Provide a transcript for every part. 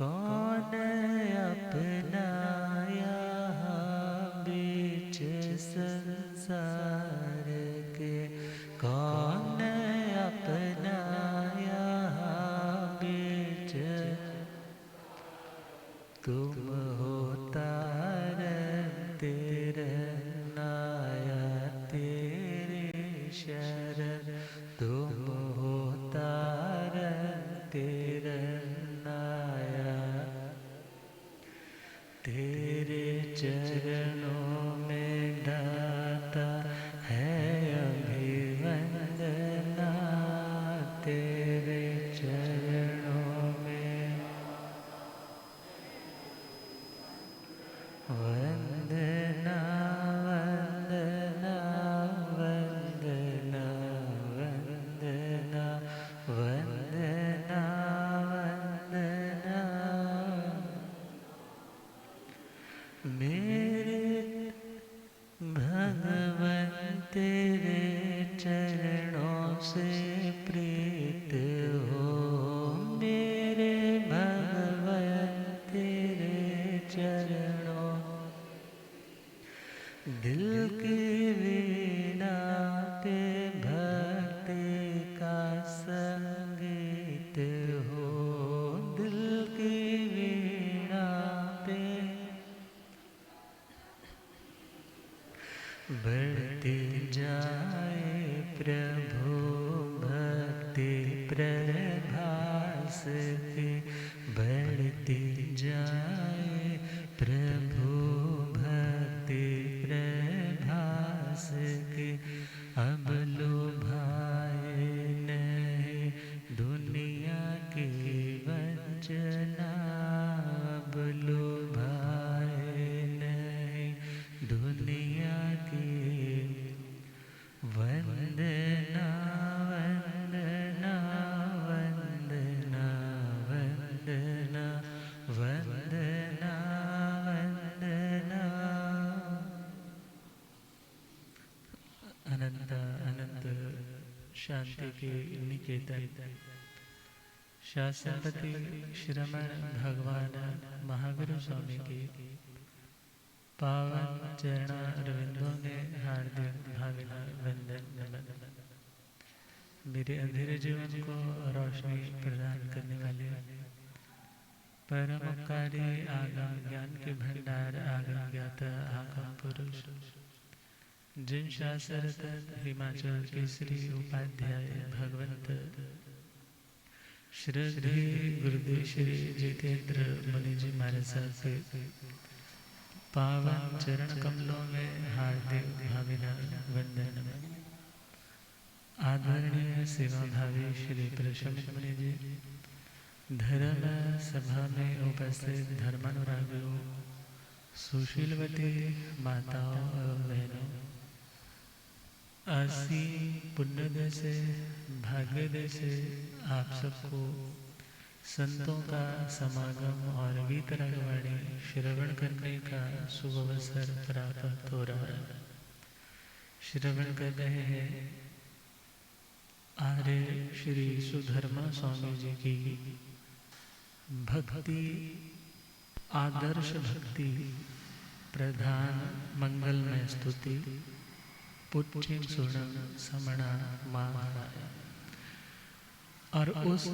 कौन अपना यहाँ बीच संसार के, कौन अपना यहाँ बीच, तुम हो तारते रहनाया तेरे शरण, तुम हो तारते रहनाया, तेरे चरणों में दाता है अभिवंदना, तेरे चरणों में वंदना वंदना वंदना वंदना वंदना वंदना। मेरे भगवन तेरे चरणों से प्रीत हो, मेरे भगवन तेरे चरणों, दिल की वीणा पे भक्ति का संगीत हो, दिल की वीणा पे बढ़ती जाए प्रभु भक्ति प्रभास की, बढ़ती जाए प्रभु भक्ति प्रभास की, अब लुभाए नहीं दुनिया की वंचना, अब लुभाए नहीं दुनिया की वंदना वंदना वंदना वंदना वंदना वंदना। अनंत अनंत शांति के निकेतन शासनपति श्रमण भगवान महावीर स्वामी की पावन चरण अरविंदों में हार्दिक भावना वंदन नमन। मेरे अंधेरे जीवन को रोशनी प्रदान करने वाले परमकारी आगम ज्ञान के भंडार आगम ज्ञाता आगम पुरुष, जिन शास्त्ररत हिमाचल केसरी उपाध्याय भगवंत श्रद्धे गुरुदेव श्री जितेंद्र मुनि जी महाराज साहब के पावन चरण कमलों में हार्दिक भावना वंदन। आदरणीय सेवा भावी श्री प्रशमित मुनि जी, धर्म सभा में उपस्थित धर्मानुरागियों, सुशीलवती माताओं एवं बहनों, असीम पुण्योदय से भाग्योदय से आप सबको संतों का समागम और वीतरागवाणी श्रवण करने का शुभ अवसर प्राप्त हो रहा है। श्रवण कर रहे हैं आर्य श्री सुधर्मा स्वामी जी की भक्ति आदर्श भक्ति प्रधान मंगलमय स्तुति पुच्छिम सुणम समणा मामणाय। और उस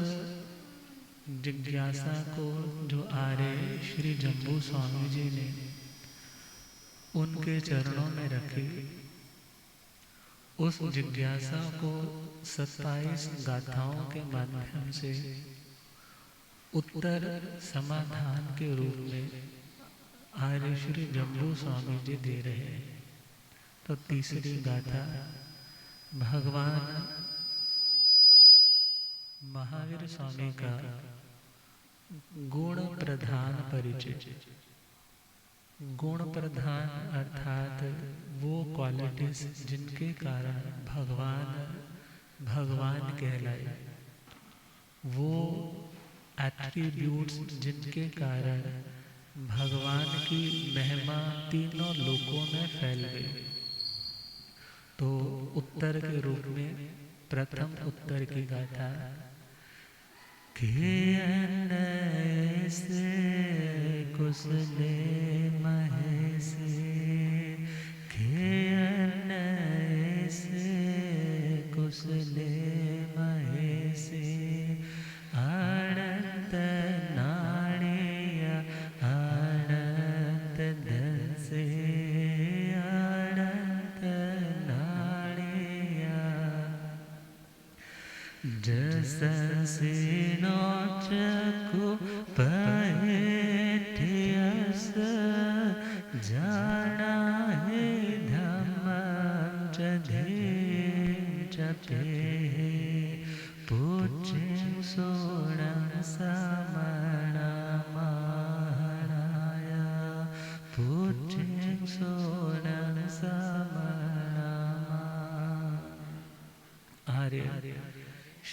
जिज्ञासा को जो आर्य श्री जम्बू स्वामी जी ने उनके चरणों में रखी, उस जिज्ञासा को 27 गाथाओं के माध्यम से उत्तर समाधान के रूप में आर्य श्री जम्बू स्वामी जी दे रहे हैं। तो तीसरी गाथा भगवान महावीर स्वामी का गुण प्रधान परिचय। गुण प्रधान अर्थात वो क्वालिटीज जिनके कारण भगवान कहलाए, वो एट्रीब्यूट्स जिनके कारण भगवान की महिमा तीनों लोकों में फैल गई। तो उत्तर के रूप में प्रथम उत्तर की गाथा के अन्न से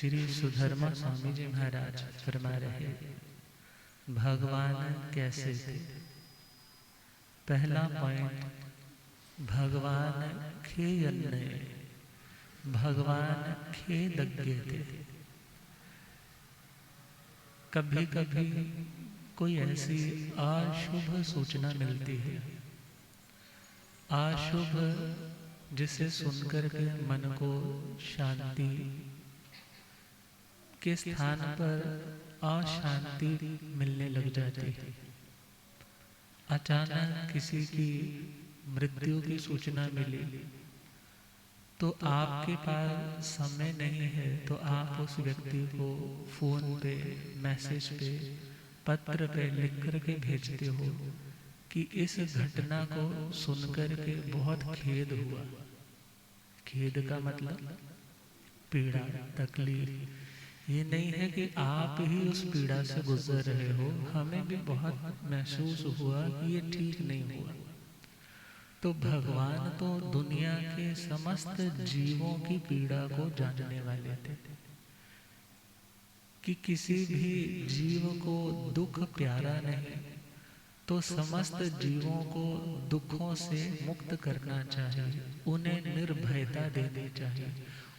श्री सुधर्मा स्वामी जी महाराज फरमा रहे, भगवान कैसे थे। पहला पॉइंट, भगवान खेयन्ने, भगवान खेदज्ञ थे। कभी कभी कोई ऐसी अशुभ सूचना मिलती है, अशुभ जिसे सुनकर के मन को शांति के स्थान पर अशांति मिलने लग जाती है। अचानक किसी की मृत्यु की सूचना मिली तो आपके पास समय नहीं है तो आप उस व्यक्ति को फोन पे, मैसेज पे, पत्र पे लिख करके भेजते हो कि इस घटना को सुनकर के बहुत खेद हुआ। खेद का मतलब पीड़ा, तकलीफ। ये नहीं है कि आप ही उस पीड़ा से गुजर रहे हो, हमें भी बहुत महसूस हुआ कि ये ठीक नहीं हुआ। तो भगवान तो दुनिया के समस्त जीवों की पीड़ा को जानने वाले थे कि किसी भी जीव को दुख प्यारा नहीं, तो समस्त जीवों को दुखों से मुक्त करना चाहिए, उन्हें निर्भयता देनी चाहिए,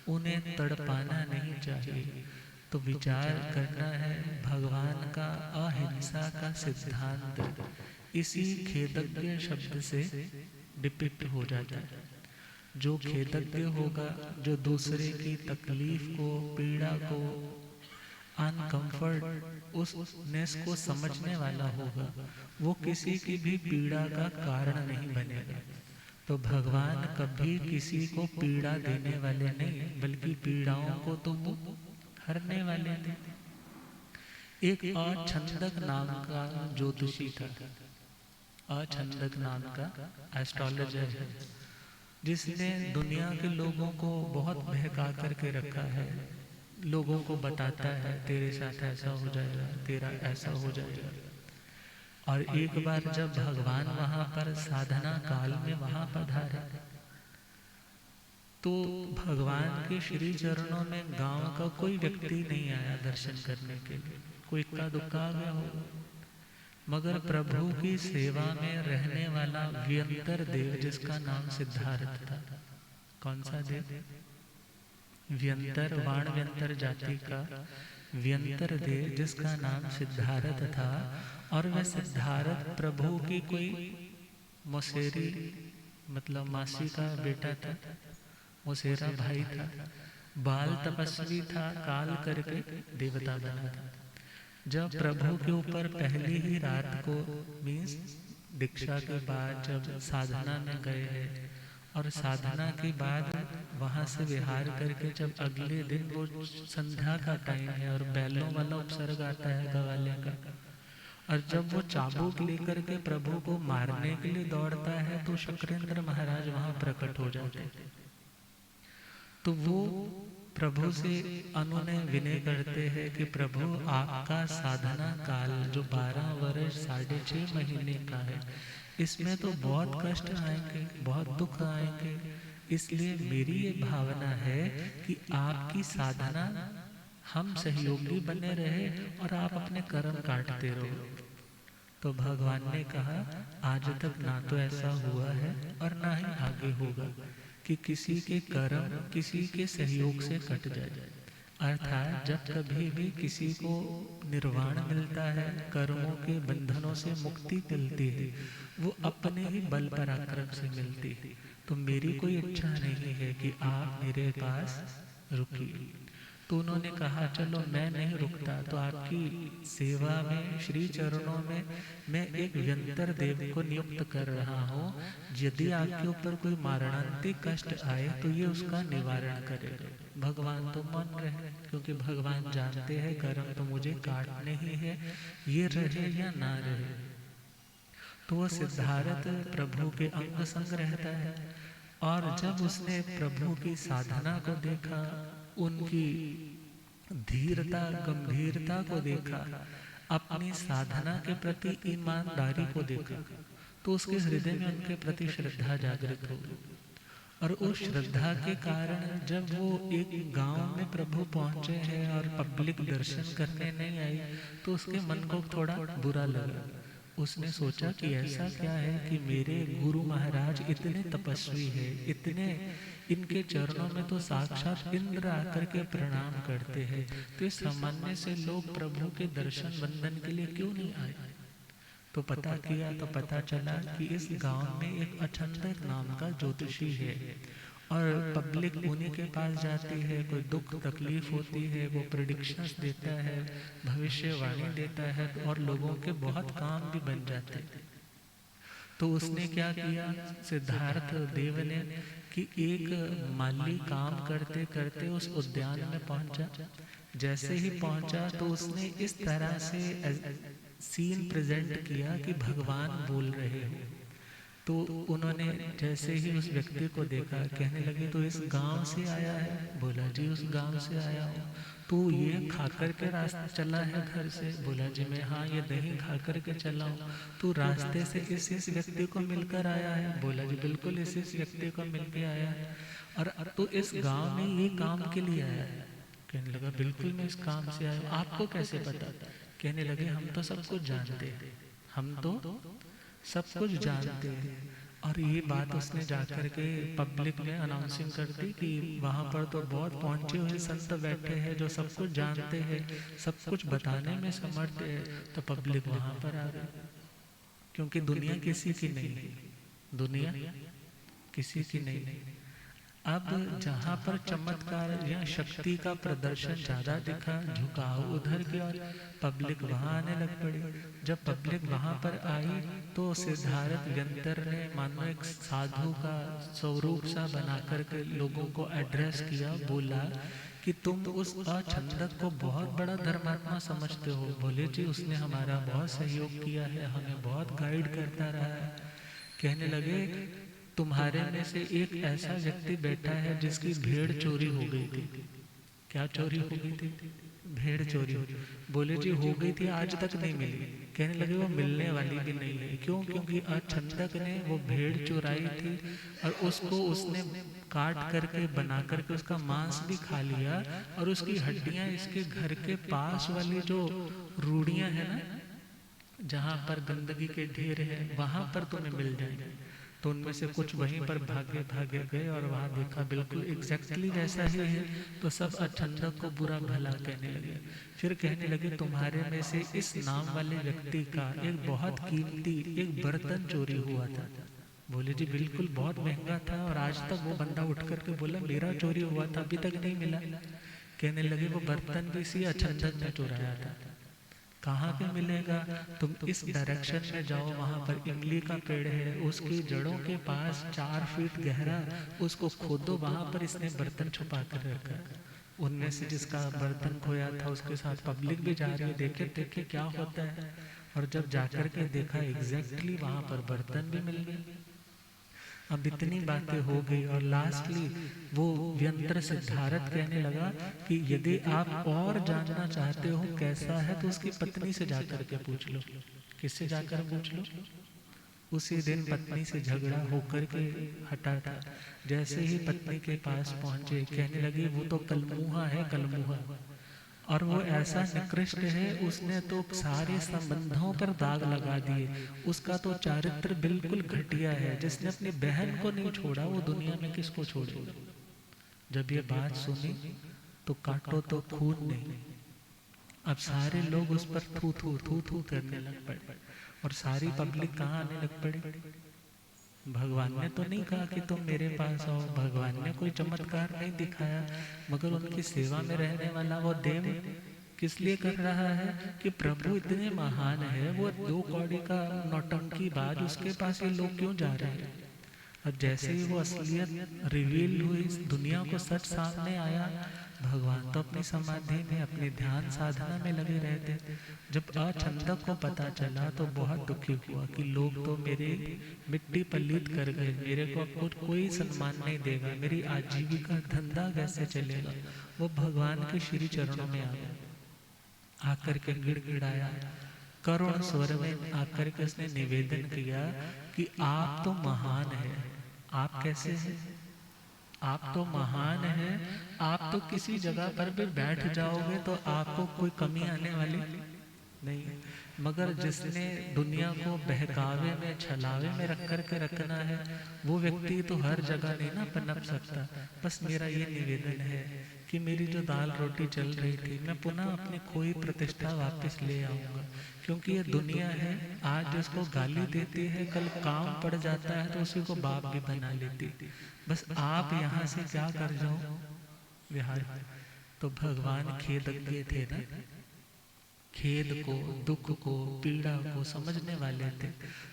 उन्हें तड़पाना नहीं चाहिए। तो विचार करना है, भगवान का अहिंसा का सिद्धांत इसी खेदज्ञ शब्द से डिपिक्ट हो जाता है। जो खेदज्ञ होगा, जो दूसरे की तकलीफ को, पीड़ा को, अनकंफर्ट उसनेस को समझने वाला होगा, वो किसी की भी पीड़ा का कारण नहीं बनेगा। तो भगवान कभी किसी को पीड़ा देने वाले नहीं, बल्कि पीड़ाओं को तो वो हरने वाले थे। एक अछंदक नाम का ज्योतिषी था, अछंदक नाम का एस्ट्रोलॉजर है, जिसने दुनिया के लोगों को बहुत बहका करके रखा है। लोगों को बताता है तेरे साथ ऐसा हो जाएगा, तेरा ऐसा हो जाएगा। और एक बार जब भगवान वहां पर साधना काल में वहां पधारे तो भगवान के श्री चरणों में गांव का कोई व्यक्ति नहीं आया दर्शन करने के लिए, कोई इक्का दुक्का आ गया होगा। मगर प्रभु की सेवा में रहने वाला व्यंतर देव, जिसका नाम सिद्धार्थ था। कौन सा देव? व्यंतर, वाण व्यंतर जाति का व्यंतर देव, जिसका नाम सिद्धार्थ था। और वह सिद्धार्थ प्रभु की कोई मौसेरी मतलब मासी का बेटा था, मौसेरा भाई था, बाल तपस्वी था, काल करके देवता बना था। जब प्रभु के ऊपर पहली ही रात को मीन्स दीक्षा के बाद जब साधना में गए हैं और साधना के बाद वहां से विहार करके जब अगले दिन वो संध्या का टाइम है और बैलों वाला उपसर्ग आता है गवाले का, और जब वो चाबुक लेकर के प्रभु को मारने के लिए दौड़ता है तो शक्रेंद्र महाराज वहां प्रकट हो जाते हैं। तो वो प्रभु से अनुनय विनय करते हैं कि प्रभु आपका साधना काल जो 12 वर्ष 6.5 महीने का है, इसमें तो बहुत कष्ट आएंगे, बहुत दुख आएंगे। इसलिए मेरी ये भावना है कि आपकी साधना हम सहयोगी बने रहे और आप अपने कर्म काटते रहो। तो भगवान ने कहा आज तक ना तो ऐसा हुआ है और ना ही आगे होगा कि किसी के कर्म किसी के सहयोग से कट जाए। अर्थात जब कभी भी किसी को निर्वाण मिलता है, कर्मों के बंधनों से मुक्ति मिलती है, वो अपने ही बल पराक्रम से मिलती है। तो मेरी कोई इच्छा नहीं है कि आप मेरे पास रुकिए। तो उन्होंने कहा चलो मैं नहीं रुकता, तो आपकी सेवा में श्री चरणों में मैं एक व्यंतर देव को नियुक्त कर रहा हूँ। यदि आपके ऊपर कोई मारणांतिक कष्ट आए तो ये उसका निवारण करेगा। भगवान तो मान रहे, क्योंकि भगवान जानते हैं कर्म तो मुझे काटने ही है, ये रहे या ना रहे। तो वो सिद्धार्थ प्रभु के अंग संग रहता है, और जब उसने प्रभु की साधना को देखा, उनकी धीरता गंभीरता को देखा, अपनी साधना के प्रति ईमानदारी को देखा, तो उसके हृदय में उनके प्रति श्रद्धा जागृत हो गई। और उस श्रद्धा के कारण जब वो एक गांव में प्रभु पहुंचे हैं और पब्लिक दर्शन करने नहीं आई, तो उसके मन को थोड़ा बुरा लगा। उसने सोचा कि ऐसा क्या है कि मेरे गुरु महाराज इतने तपस्वी हैं, इतने, इनके चरणों में तो साक्षात इंद्र आकर के प्रणाम करते हैं, तो इस सामान्य से लोग प्रभु के दर्शन वंदन के लिए क्यों नहीं आए। तो पता किया तो पता चला कि इस गांव में एक अचंदक नाम का ज्योतिषी है, और पब्लिक उन्हीं के पास जाती है। कोई दुख तकलीफ होती है वो प्रिडिक्शंस देता है, भविष्यवाणी देता है, और लोगों के बहुत काम भी बन जाते हैं। तो उसने क्या किया, सिद्धार्थ देव ने, कि एक माली काम करते करते उस उद्यान में पहुंचा। जैसे ही पहुंचा तो उसने इस तरह से सीन प्रेजेंट किया कि भगवान बोल रहे हो। तो उन्होंने जैसे ही उस व्यक्ति को देखा, कहने लगे तो इस गांव से आया है? बोला जी उस गांव से आया हूँ। तो ये खाकर के रास्ते चला है घर से? बोला जी मैं हाँ ये दही खाकर के चला हूँ। तो रास्ते से इस व्यक्ति को मिलकर आया है? बोला जी बिल्कुल इस व्यक्ति को मिल के आया है। और तो इस गांव में ये काम के लिए आया है? कहने लगा बिल्कुल मैं इस काम से आया हूँ। आपको कैसे पता? कहने लगे हम तो सब कुछ जानते हैं, हम तो सब कुछ जानते हैं। और ये बात उसने जाकर के पब्लिक में अनाउंसिंग कर दी कि वहाँ पर तो बहुत पहुँचे हुए संत बैठे हैं जो सब कुछ जानते हैं, सब कुछ बताने में समर्थ है। तो पब्लिक वहाँ पर आ गई, क्योंकि दुनिया किसी की नहीं है, दुनिया किसी की नहीं है। अब जहाँ पर चमत्कार या शक्ति का प्रदर्शन ज्यादा दिखा, झुकाव उधर की ओर, पब्लिक वहां आने लग पड़ी। जब पब्लिक वहां पर आई तो सिद्धार्थ व्यंतर ने मानो एक साधु का स्वरूप सा बना करके लोगों को एड्रेस किया, बोला कि तुम उस अछंदक को बहुत बड़ा धर्मात्मा समझते हो? बोले जी उसने हमारा बहुत सहयोग किया है, हमें बहुत गाइड करता रहा है। कहने लगे तुम्हारे में से एक ऐसा व्यक्ति बैठा है जिसकी भेड़ चोरी हो गई थी। क्या चोरी हो गई थी? भेड़ चोरी। बोले जी हो गई थी, आज तक नहीं मिली। कहने लगे वो मिलने वाली भी नहीं है। क्यों? क्योंकि अछंदक ने वो भेड़ चुराई थी और उसको उसने काट करके बना करके उसका मांस भी खा लिया, और उसकी हड्डियां इसके घर के पास वाली जो रूढ़ियां है ना, जहाँ पर गंदगी के ढेर है, वहां पर तुम्हें मिल जाएंगे। तो उनमें से कुछ वहीं पर भागे भागे गए और वहां देखा बिल्कुल एग्जैक्टली वैसा ही है। तो सब अछंदक को बुरा भला कहने लगे। फिर कहने लगे तुम्हारे में से इस नाम वाले व्यक्ति का एक बहुत कीमती एक बर्तन चोरी हुआ था। बोले जी बिल्कुल बहुत महंगा था, और आज तक वो बंदा उठ करके बोला मेरा चोरी हुआ था, अभी तक नहीं मिला। कहने लगे वो बर्तन भी इसी अछंदक ने चुराया था। कहाँ पे मिलेगा? तुम इस डायरेक्शन में जाओ, वहां पर इमली का पेड़ है, उसकी जड़ों के पास 4 फीट गहरा उसको खोदो, वहां पर इसने बर्तन छुपा कर रखा। उनमें से जिसका बर्तन खोया था उसके साथ पब्लिक भी जा रही है, देखे देखे क्या होता है। और जब जाकर के देखा एग्जैक्टली वहां पर बर्तन भी मिल गए। अब इतनी बातें हो गई और लास्टली वो व्यंतर सिद्धार्थ कहने लगा कि यदि आप और जानना चाहते हो कैसा है तो उसकी पत्नी से जाकर के पूछ लो। किससे जाकर पूछ लो? उसी दिन पत्नी से झगड़ा होकर के हटा था। जैसे ही पत्नी के पास पहुंचे कहने लगी वो तो कलमुहा है, कलमुहा, और वो ऐसा निकृष्ट है, उसने तो सारे संबंधों पर दाग लगा दिए, उसका तो चारित्र बिल्कुल घटिया है। जिसने अपनी बहन को नहीं छोड़ा वो दुनिया में किसको छोड़ेगा? जब ये बात सुनी तो काटो तो खून नहीं। अब सारे लोग उस पर थू थू थू थू करने लग पड़े, और सारी पब्लिक कहाँ आने लग पड़ी? भगवान ने तो नहीं कहा कि तुम मेरे पास आओ, भगवान ने कोई चमत्कार नहीं दिखाया, मगर उनकी सेवा में रहने वाला वो देव किस लिए कर रहा है कि प्रभु इतने महान है, वो 2 कौड़ी का नौटंकी बाज, उसके पास ये लोग क्यों जा रहे हैं? और जैसे ही वो असलियत रिवील हुई, दुनिया को सच सामने आया, भगवान तो अपनी समाधि में अपने ध्यान साधना में लगे रहते। जब अछंदक को पता चला तो बहुत दुखी हुआ कि लोग तो मेरे मिट्टी पलीत कर गए, मेरे को अब कोई सम्मान नहीं देगा, मेरी आजीविका धंधा कैसे चलेगा। वो भगवान के श्री चरणों में आ गया, आकर के गिड़गिड़ाया, करुण स्वर में आकर के उसने निवेदन किया कि आप तो महान है, आप कैसे हैं? आप तो महान हैं, आप तो किसी जगह पर भी बैठ जाओगे तो आपको कोई कमी आने वाली नहीं। मगर जिसने दुनिया को बहकावे में छलावे में रख कर के रखना है, वो व्यक्ति तो हर जगह नहीं ना पनप सकता। बस मेरा ये निवेदन है कि मेरी जो दाल रोटी चल रही थी, मैं पुनः अपनी खोई प्रतिष्ठा वापस ले आऊंगा। क्योंकि ये दुनिया है, आज जिसको गाली देती है कल काम पड़ जाता है तो उसी को बाप भी बना लेती। बस आप यहाँ से क्या कर जाओ विहार। तो भगवान खेदज्ञ थे ना, खेद को, दुख को, पीड़ा को समझने वाले थे।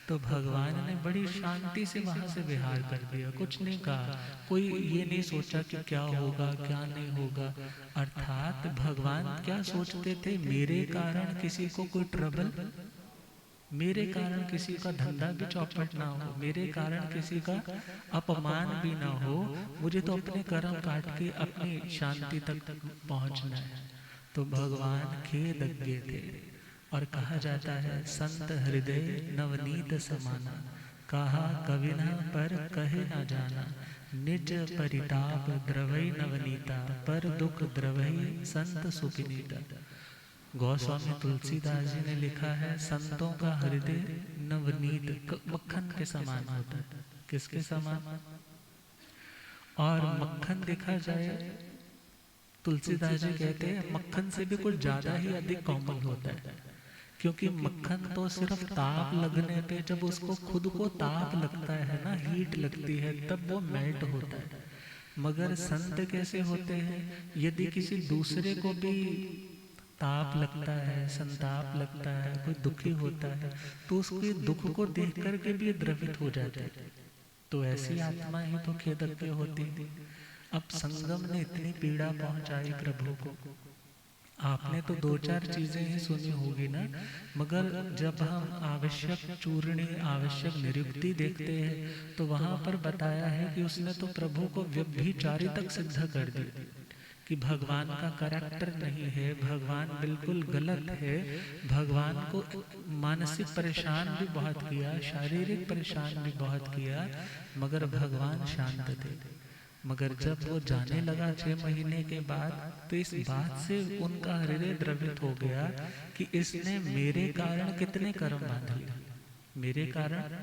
तो भगवान ने बड़ी शांति से वहां से विहार कर दिया, कुछ नहीं कहा। कोई ये नहीं सोचा कि क्या होगा क्या नहीं होगा। अर्थात भगवान क्या सोचते थे, मेरे कारण किसी को कोई ट्रबल, मेरे कारण किसी का धंधा भी चौपट ना हो, मेरे कारण किसी का अपमान भी ना हो। मुझे तो अपने कर्म काट के अपनी शांति तक पहुंचना है। तो भगवान खेदज्ञ थे। और कहा जाता है संत हृदय नवनीत समाना, कहा कविना पर कहे न जाना। निज परिताप द्रवई नवनीता, पर दुख द्रवई संत सुपिनीता। गोस्वामी तुलसीदास जी ने लिखा है संतों का हृदय नवनीत मक्खन के समान होता है। किसके समान? और मक्खन देखा जाए, तुलसीदास जी कहते हैं मक्खन से भी कुछ ज्यादा ही अधिक कोमल होता है। क्योंकि मक्खन तो सिर्फ ताप लगने पे, जब उसको खुद को ताप लगता है ना, हीट लगती है, तब वो मेल्ट होता है। मगर संत कैसे होते हैं, यदि किसी दूसरे को भी ताप लगता है, संताप लगता है, कोई दुखी होता है, तो उसके दुख को देख करके भी द्रवित हो जाते हैं। तो ऐसी आत्मा ही तो खेदज्ञ होती है। अब संगम ने इतनी पीड़ा पहुंचाई प्रभु को, आपने तो दो चार चीजें ही सुनी होगी ना। मगर जब हम आवश्यक चूर्णी, आवश्यक निरुक्ति देखते हैं तो वहां पर बताया है कि उसने तो प्रभु को व्यभिचारी तक सिद्ध कर दी कि भगवान का करैक्टर नहीं है, भगवान बिल्कुल गलत है। भगवान को मानसिक परेशान भी बहुत किया, शारीरिक परेशान भी बहुत किया, मगर भगवान शांत थे। मगर जब वो जाने लगा 6 महीने के बाद, तो इस बात से उनका हृदय द्रवित हो गया कि इसने मेरे कारण कितने कर्म बांध लिए। मेरे कारण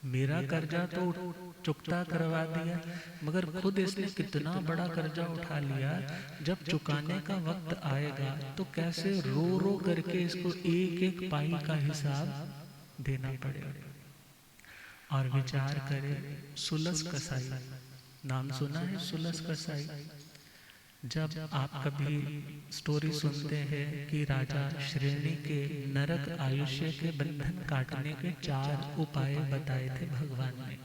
मेरा कर्जा तो चुकता करवा दिया, मगर खुद इसने कितना बड़ा कर्जा उठा लिया। जब चुकाने का वक्त आएगा तो कैसे रो रो करके इसको एक एक पाई का हिसाब देना पड़ेगा। और विचार करे, सुलस कसाई नाम सुना है? सुलस कसाई। जब आप कभी स्टोरी सुनते हैं कि राजा श्रेणी के नरक आयुष्य के बंधन काटने के 4 उपाय बताए थे भगवान ने।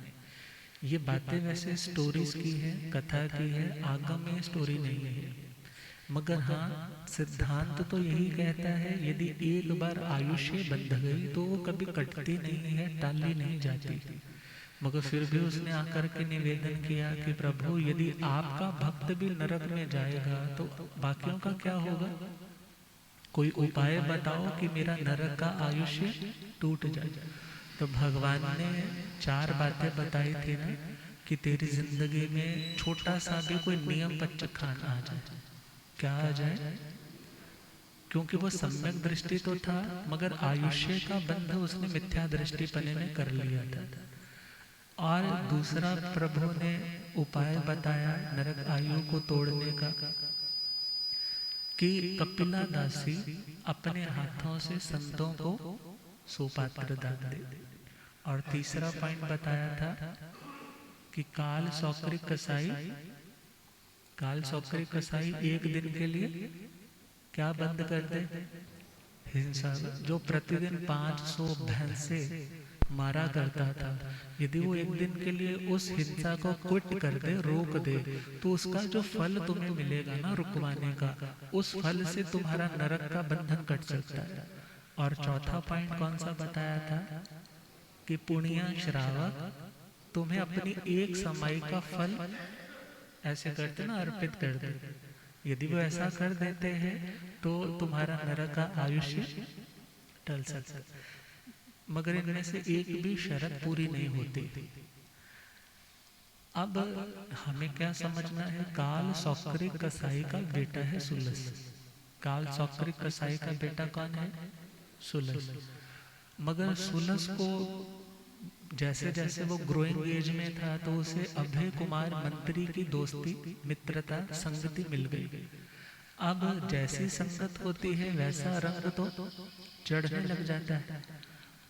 ये बातें वैसे स्टोरीज की है, कथा की है, आगम में स्टोरी नहीं है। मगर हाँ, सिद्धांत तो यही कहता है यदि एक बार आयुष्य बंध गई तो वो कभी कटती नहीं है, टाली नहीं जाती। मगर फिर भी उसने आकर के निवेदन किया कि प्रभु यदि आपका भक्त भी नरक में जाएगा तो बाकियों का क्या होगा? कोई उपाय बताओ कि मेरा नरक का आयुष्य टूट जाए। तो भगवान ने 4 बातें बताई थी ना कि तेरी जिंदगी में छोटा सा भी कोई नियम पच्चखान आ जाए। क्या आ जाए? क्योंकि वो सम्यक दृष्टि तो था, मगर आयुष्य का बंध उसने मिथ्या दृष्टिपने में कर लिया था। और दूसरा प्रभु ने उपाय बताया नरक आयु को तोड़ने का कि कपिला दासी अपने हाथों से संतों को सुपात्र दान दे। और तीसरा पॉइंट बताया था कि काल सौक्रिक कसाई, काल सौक्रिक कसाई एक दिन के लिए क्या बंद कर दे? हिंसा। जो प्रतिदिन 500 भैंसे मारा करता था, यदि वो एक दिन के लिए उस हिंसा को क्विट कर दे, रोक दे, तो उसका जो फल तुम्हें मिलेगा ना रुकवाने का, उस फल से तुम्हारा नरक का बंधन कट सकता है। और चौथा पॉइंट कौन सा बताया था कि पुण्य श्रावक तुम्हें अपनी एक समाई का फल ऐसे करते ना, अर्पित कर दे। यदि वो ऐसा कर देते हैं तो तुम्हारा नरक का आयुष्य टल सकता है। मगर इनमें से एक भी शर्त पूरी नहीं होती। अब हमें क्या समझना है, काल सौक्रिक कसाई का बेटा है सुलस। काल सौक्रिक कसाई का बेटा कौन है? सुलस। मगर सुलस को जैसे जैसे वो ग्रोइंग एज में था तो उसे अभय कुमार मंत्री की दोस्ती, मित्रता, संगति मिल गई। अब जैसी संगत होती है वैसा रंग तो चढ़ने लग जाता है।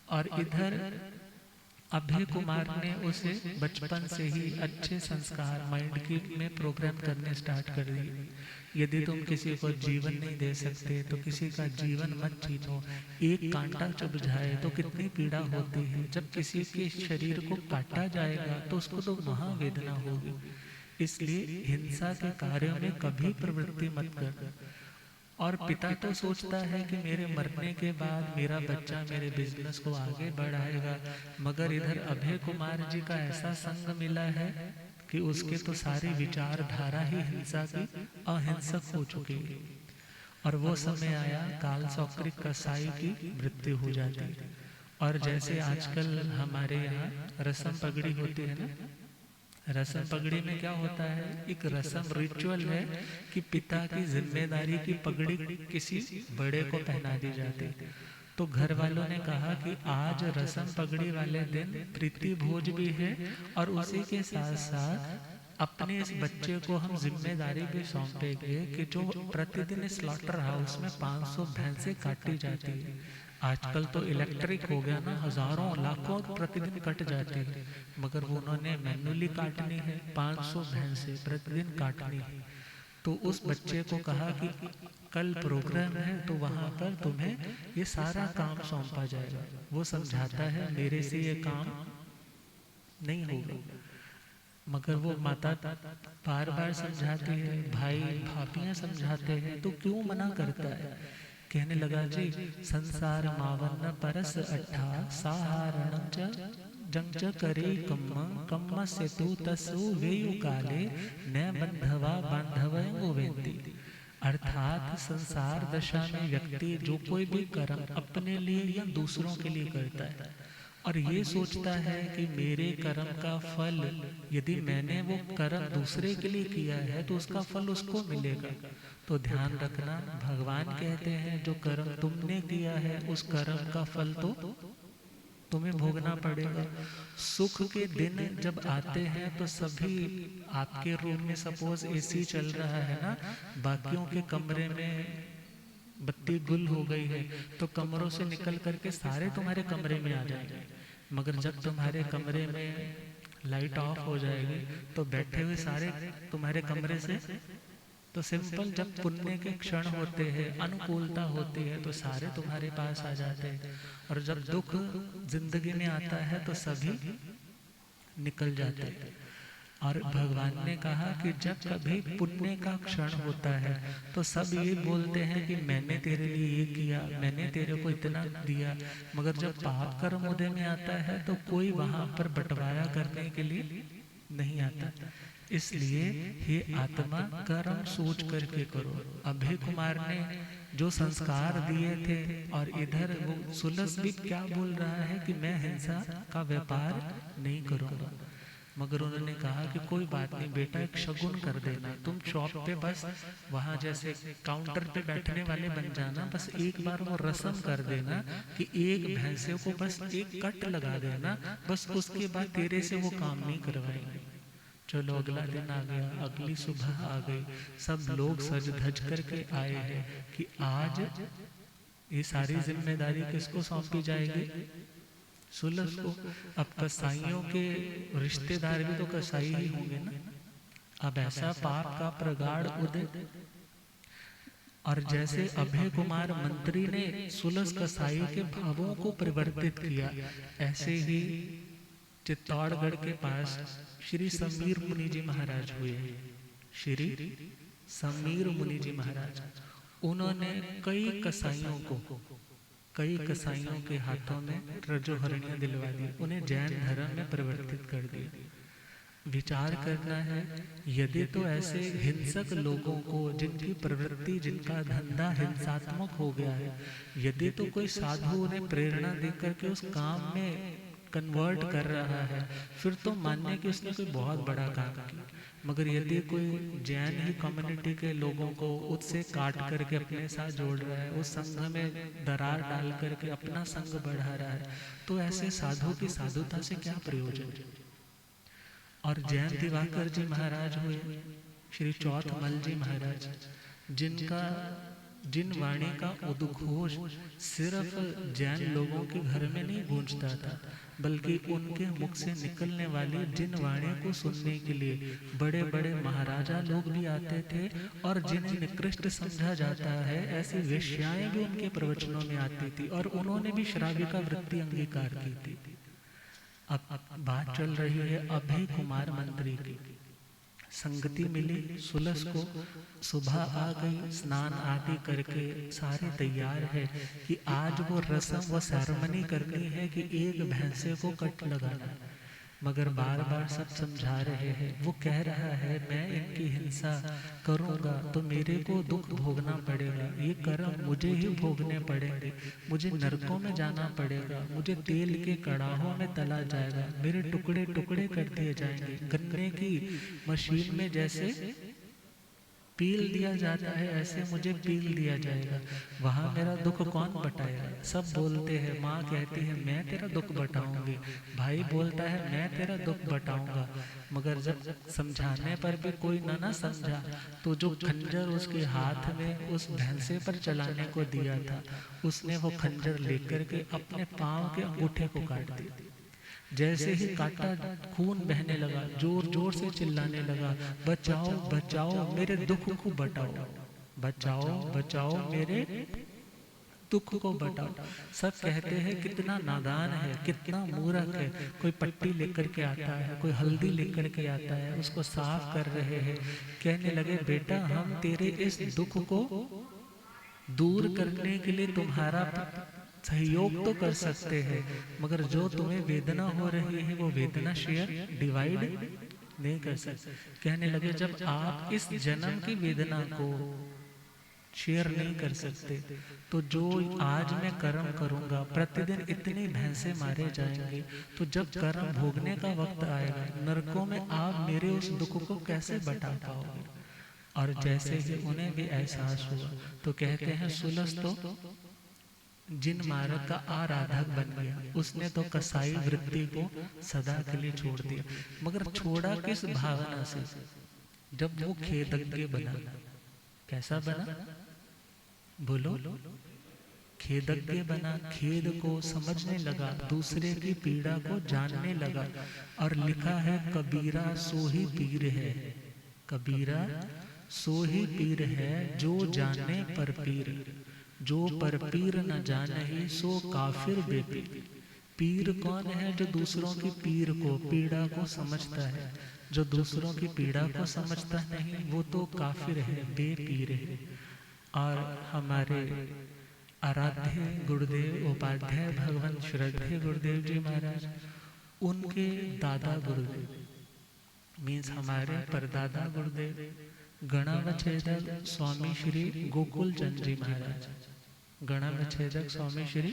और इधर अभय कुमार ने उसे बचपन से ही अच्छे संस्कार माइंड की में प्रोग्राम करने स्टार्ट कर दिए। यदि तुम किसी को जीवन नहीं दे सकते तो किसी का जीवन मत छीनो। एक कांटा चुभ जाए तो कितनी पीड़ा होती है, जब किसी के शरीर को काटा जाएगा तो उसको तो महावेदना होगी। इसलिए हिंसा के कार्यों में कभी प्रवृत्ति मत कर। और पिता तो सोचता है कि मेरे मरने के बाद मेरा बच्चा मेरे बिजनेस को आगे बढ़ाएगा, मगर इधर अभय कुमार जी का ऐसा संग मिला है कि उसके तो सारी विचारधारा ही हिंसा की अहिंसक हो चुकी है। और वो समय आया काल सौक्रिक कसाई की मृत्यु हो जाती। और जैसे आजकल हमारे यहाँ रस्म पगड़ी होती है ना, रस्म पगड़ी में क्या होता है, एक रस्म रिचुअल है कि पिता की जिम्मेदारी की पगड़ी किसी बड़े को पहना दी जाती। तो घर वालों ने कहा कि आज रस्म पगड़ी वाले दिन प्रीति भोज भी है और उसी के साथ साथ अपने इस बच्चे को हम जिम्मेदारी भी सौंपेंगे कि जो प्रतिदिन स्लॉटर हाउस में 500 भैंसें काटी जाती है। आजकल तो इलेक्ट्रिक हो गया ना, हजारों लाखों प्रतिदिन कट जाती है, मगर वो उन्होंने मैन्युअली काटनी है, 500 भैंसें प्रतिदिन काटनी है। तो उस बच्चे को कहा कि कल प्रोग्राम है तो वहां पर तुम्हें ये सारा काम सौंपा जाएगा। वो समझाता है मेरे से ये काम नहीं होगा, मगर वो माता बार बार समझाती है, भाई भाभियां समझाते हैं तो क्यों मना करता है। कहने लगा जी, संसार मावन परस अट्ठा साहारण जंग करे कम्म कम्म से तू तसु वेयु काले न बंधवा बांधव वेंती। अर्थात संसार दशा में व्यक्ति जो कोई भी कर्म अपने लिए या दूसरों के लिए करता है और ये सोचता है कि मेरे कर्म का फल, यदि मैंने वो कर्म दूसरे के लिए किया है तो उसका फल उसको मिलेगा। तो ध्यान रखना, भगवान कहते हैं जो कर्म तुमने किया है उस कर्म का फल तो तुम्हें भोगना पड़ेगा। सुख के दिन जब आते हैं तो सभी आपके रूम में सपोज एसी चल रहा है ना, बाकियों के कमरे में बत्ती गुल हो गई है तो कमरों से निकल करके सारे तुम्हारे कमरे में आ जाएंगे। मगर जब तुम्हारे कमरे में लाइट ऑफ हो जाएगी तो बैठे हुए सारे तुम्हारे कमरे से, तो सिंपल जब पुण्य के क्षण होते हैं, अनुकूलता होती है तो सारे तुम्हारे पास आ जाते हैं। और जब दुख जिंदगी में आता है तो सभी निकल जाते हैं। और भगवान ने कहा कि जब कभी पुण्य का क्षण होता है तो सब ये बोलते हैं कि मैंने तेरे लिए ये किया, मैंने तेरे को इतना दिया, मगर जब पाप कर्म उदय में आता है तो कोई वहां पर बंटवारा करने के लिए नहीं आता। इसलिए हे आत्मा, कर्म सोच करके करो। अभय कुमार ने जो संस्कार दिए थे, और इधर वो सुलस भी क्या बोल रहा है कि मैं हिंसा का व्यापार नहीं करूंगा। मगर उन्होंने कहा कि कोई बात नहीं बेटा, एक शगुन कर देना, तुम शॉप पे बस वहां जैसे काउंटर पे बैठने वाले बन जाना, बस एक बार वो रस्म कर देना कि एक भैंसे को बस एक कट लगा देना, बस उसके बाद तेरे से वो काम नहीं करवाएंगे। चलो अगला दिन आ गया, अगली सुबह आ गई, सब लोग सज धज करके आए हैं कि आज ये सारी जिम्मेदारी किसको सौंपी जाएगी? सुलस को। अब कसाईयों के रिश्तेदार भी तो कसाई ही होंगे ना। अब ऐसा पाप का प्रगाढ़ उदय, और जैसे अभय कुमार मंत्री ने सुलस कसाई के भावों को परिवर्तित किया, ऐसे ही चित्तौड़गढ़ के पास श्री समीर मुनि जी महाराज हुए। श्री समीर मुनि जी महाराज, उन्होंने कई कसाईयों के हाथों में रजोहरणियां दिलवा दी, उन्हें जैन धर्म में परिवर्तित कर दिया। विचार करना है, यदि तो ऐसे हिंसक लोगों को, जिनकी प्रवृत्ति, जिनका धंधा हिंसात्मक हो गया है, यदि तो कोई साधु उन्हें प्रेरणा देकर के उस काम में कन्वर्ट कर रहा है, फिर तो मानिए कि उसने कोई बहुत बड़ा काम किया। मगर यदि कोई जैन ही कम्युनिटी के लोगों को उससे काट करके अपने साथ जोड़ रहा है, उस संघ में दरार डाल करके अपना संघ बढ़ा रहा है, तो ऐसे साधु की साधुता से क्या प्रयोजन। और जैन दिवाकर जी महाराज हुए, श्री चौथमल जी महाराज, जिन वाणी का उद्घोष सिर्फ जैन लोगों के घर में नहीं गूंजता था, बल्कि उनके मुख से निकलने वाली जिन वाणी को सुनने के लिए बड़े बड़े महाराजा लोग भी आते थे, और जिन्हें निकृष्ट समझा जाता है ऐसी वेश्याएं भी उनके प्रवचनों में आती थी, और उन्होंने भी श्राविका वृत्ति अंगीकार की थी। अब बात चल रही है अभय कुमार मंत्री की। संगति मिली सुलस को, सुबह आ गई, स्नान आदि करके सारे तैयार है कि आज वो रस्म व सेरेमनी करनी है कि एक भैंसे को कट लगाना है। मगर बार बार सब समझा रहे हैं, वो कह रहा है मैं इनकी हिंसा करूंगा तो मेरे को दुख भोगना पड़ेगा, ये कर्म मुझे ही भोगने पड़ेंगे, मुझे नरकों में जाना पड़ेगा, मुझे तेल के कड़ाहों में तला जाएगा, मेरे टुकड़े टुकड़े कर दिए जाएंगे, गन्ने की मशीन में जैसे पील दिया जाता है ऐसे मुझे पील दिया जाएगा, वहाँ मेरा दुख कौन बटाएगा। सब बोलते हैं, माँ कहती है मैं तेरा दुख बटाऊंगी, भाई बोलता है मैं तेरा दुख बटाऊंगा, मगर जब समझाने पर भी कोई ना समझा, तो जो खंजर उसके हाथ में उस भैंसे पर चलाने को दिया था, उसने वो खंजर लेकर के अपने पाँव के अंगूठे को काट दिया। जैसे ही काटा, खून बहने लगा, जोर जोर से चिल्लाने लगा, बचाओ बचाओ मेरे दुख को बटाओ, बचाओ बचाओ मेरे दुख को बटाओ। सब कहते हैं कितना नादान है, कितना मूर्ख है। कोई पट्टी लेकर के आता है, कोई हल्दी लेकर के आता है, उसको साफ कर रहे हैं, कहने लगे बेटा हम तेरे इस दुख को दूर करने के लिए तुम्हारा सहयोग तो कर सकते हैं, मगर जो तुम्हें वेदना हो रही है वो वेदना शेयर डिवाइड नहीं कर सकते। कहने लगे जब आप इस जन्म की वेदना को शेयर नहीं कर सकते, तो जो आज मैं कर्म करूंगा, प्रतिदिन इतनी भैंसे मारे जाएंगे, तो जब कर्म भोगने का वक्त आएगा नरकों में आप मेरे उस दुख को कैसे बता पाओगे। और जैसे ही उन्हें भी एहसास हुआ, तो कहते हैं सुलस तो जिन मार्ग का आराधक बन गया, उसने तो कसाई वृत्ति को सदा के लिए छोड़ दिया। मगर छोड़ा किस भावना से, जब वो खेदज्ञ बना। कैसा बना बोलो, खेदज्ञ बना, खेद को समझने लगा, दूसरे की पीड़ा को जानने लगा। और लिखा है कबीरा सो ही पीर है, कबीरा सो ही पीर है, जो जाने पर पीर, जो पर पीर न जाने सो काफिर बेपीर। पीर कौन है, जो दूसरों की पीर को, पीड़ा को समझता है। जो दूसरों की पीड़ा को समझता नहीं वो तो काफिर है, बेपीर है। और हमारे आराध्य गुरुदेव उपाध्याय भगवान श्रद्धेय गुरुदेव जी महाराज, उनके दादा गुरुदेव मीन्स हमारे परदादा गुरुदेव गणावच्छेदक स्वामी श्री गोकुल चंद जी महाराज, गणावच्छेदक स्वामी श्री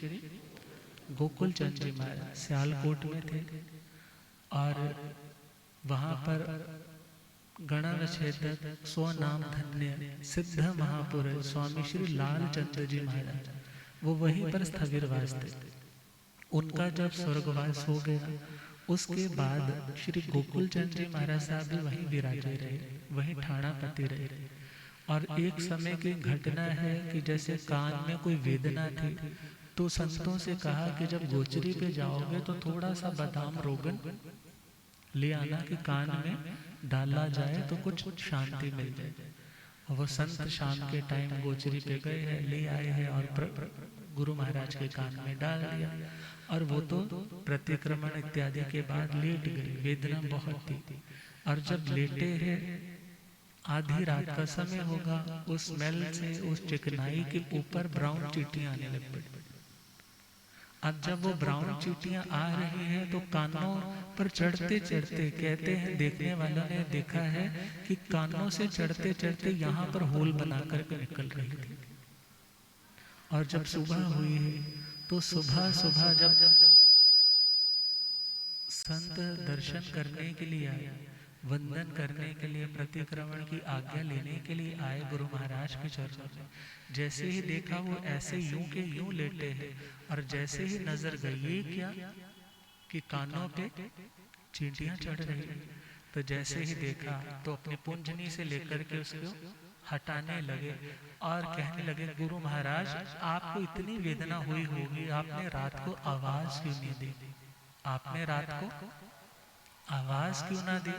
गोकुल चंद जी महाराज सियालकोट में थे। और वहाँ पर गणावच्छेदक स्वनाम धन्य सिद्ध महापुरुष स्वामी श्री लालचंद जी महाराज, वो वहीं पर स्थविरवास थे। उनका जब स्वर्गवास हो गया, उसके बाद श्री गोकुल चंद जी महाराज साहब भी वहीं विराजे रहे, वहीं ठाणापति रहे। और एक समय की घटना है कि जैसे कान में कोई वेदना थी, तो संतों से कहा कि जब गोचरी पे जाओगे तो थोड़ा सा बादाम रोगन ले आना कि कान में डाला जाए तो कुछ शांति मिल जाए। और वो संत शाम के टाइम गोचरी पे गए हैं, ले आए हैं और गुरु महाराज के कान में डाल दिया। और वो तो प्रतिक्रमण इत्यादि के बाद लेट गई, वेदना बहुत थी। और जब लेटे हैं, आधी रात का समय होगा, उस स्मेल से उस चिकनाई के ऊपर ब्राउन चींटियां आने लग पड़ी। अब जब वो ब्राउन चींटियां आ रही हैं, तो कानों पर चढ़ते चढ़ते, कहते हैं देखने वालों ने देखा है कि कानों से चढ़ते चढ़ते यहाँ पर होल बना करके निकल रही थी। और जब सुबह हुई है, तो सुबह सुबह जब संत दर्शन करने के लिए आए, वंदन करने के लिए, प्रतिक्रमण की आज्ञा लेने के लिए आए गुरु महाराज के चरणों में। जैसे ही देखा वो ऐसे यूं के यूं लेटे हैं, और जैसे ही नजर गई, ये क्या कि कानों पे चींटियां चढ़ रही। तो जैसे ही देखा तो अपनी पुंजनी से लेकर के उसको हटाने लगे और कहने लगे, गुरु महाराज आपको इतनी वेदना हुई होगी, आपने रात को आवाज क्यों नहीं दी? आपने रात को आवाज क्यों ना दी?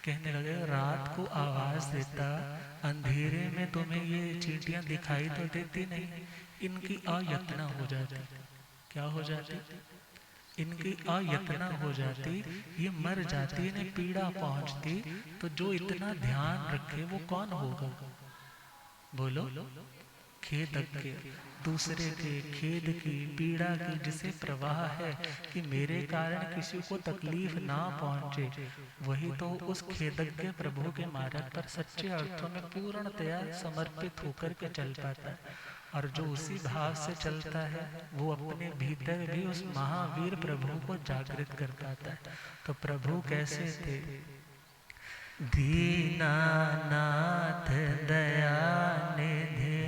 कहने लगे, रात को आवाज देता, अंधेरे में तुम्हें ये चींटियां दिखाई तो देती नहीं, इनकी अयत्ना हो जाती। क्या हो जाती? इनकी अयत्ना हो जाती, ये मर जाती, इन्हें पीड़ा पहुंचती। तो जो इतना ध्यान रखे वो कौन होगा? बोलो। खेदज्ञ, दूसरे के खेद की, पीड़ा की जिसे प्रवाह है कि मेरे कारण किसी को तकलीफ ना पहुंचे, वही तो उस खेदज्ञ प्रभु के मार्ग पर सच्चे अर्थों में पूर्णतया समर्पित होकर के चल पाता है। और जो उसी भाव से चलता है वो अपने भीतर भी उस महावीर प्रभु को जागृत कर पाता है। तो प्रभु कैसे थे? दीनानाथ दयानिधि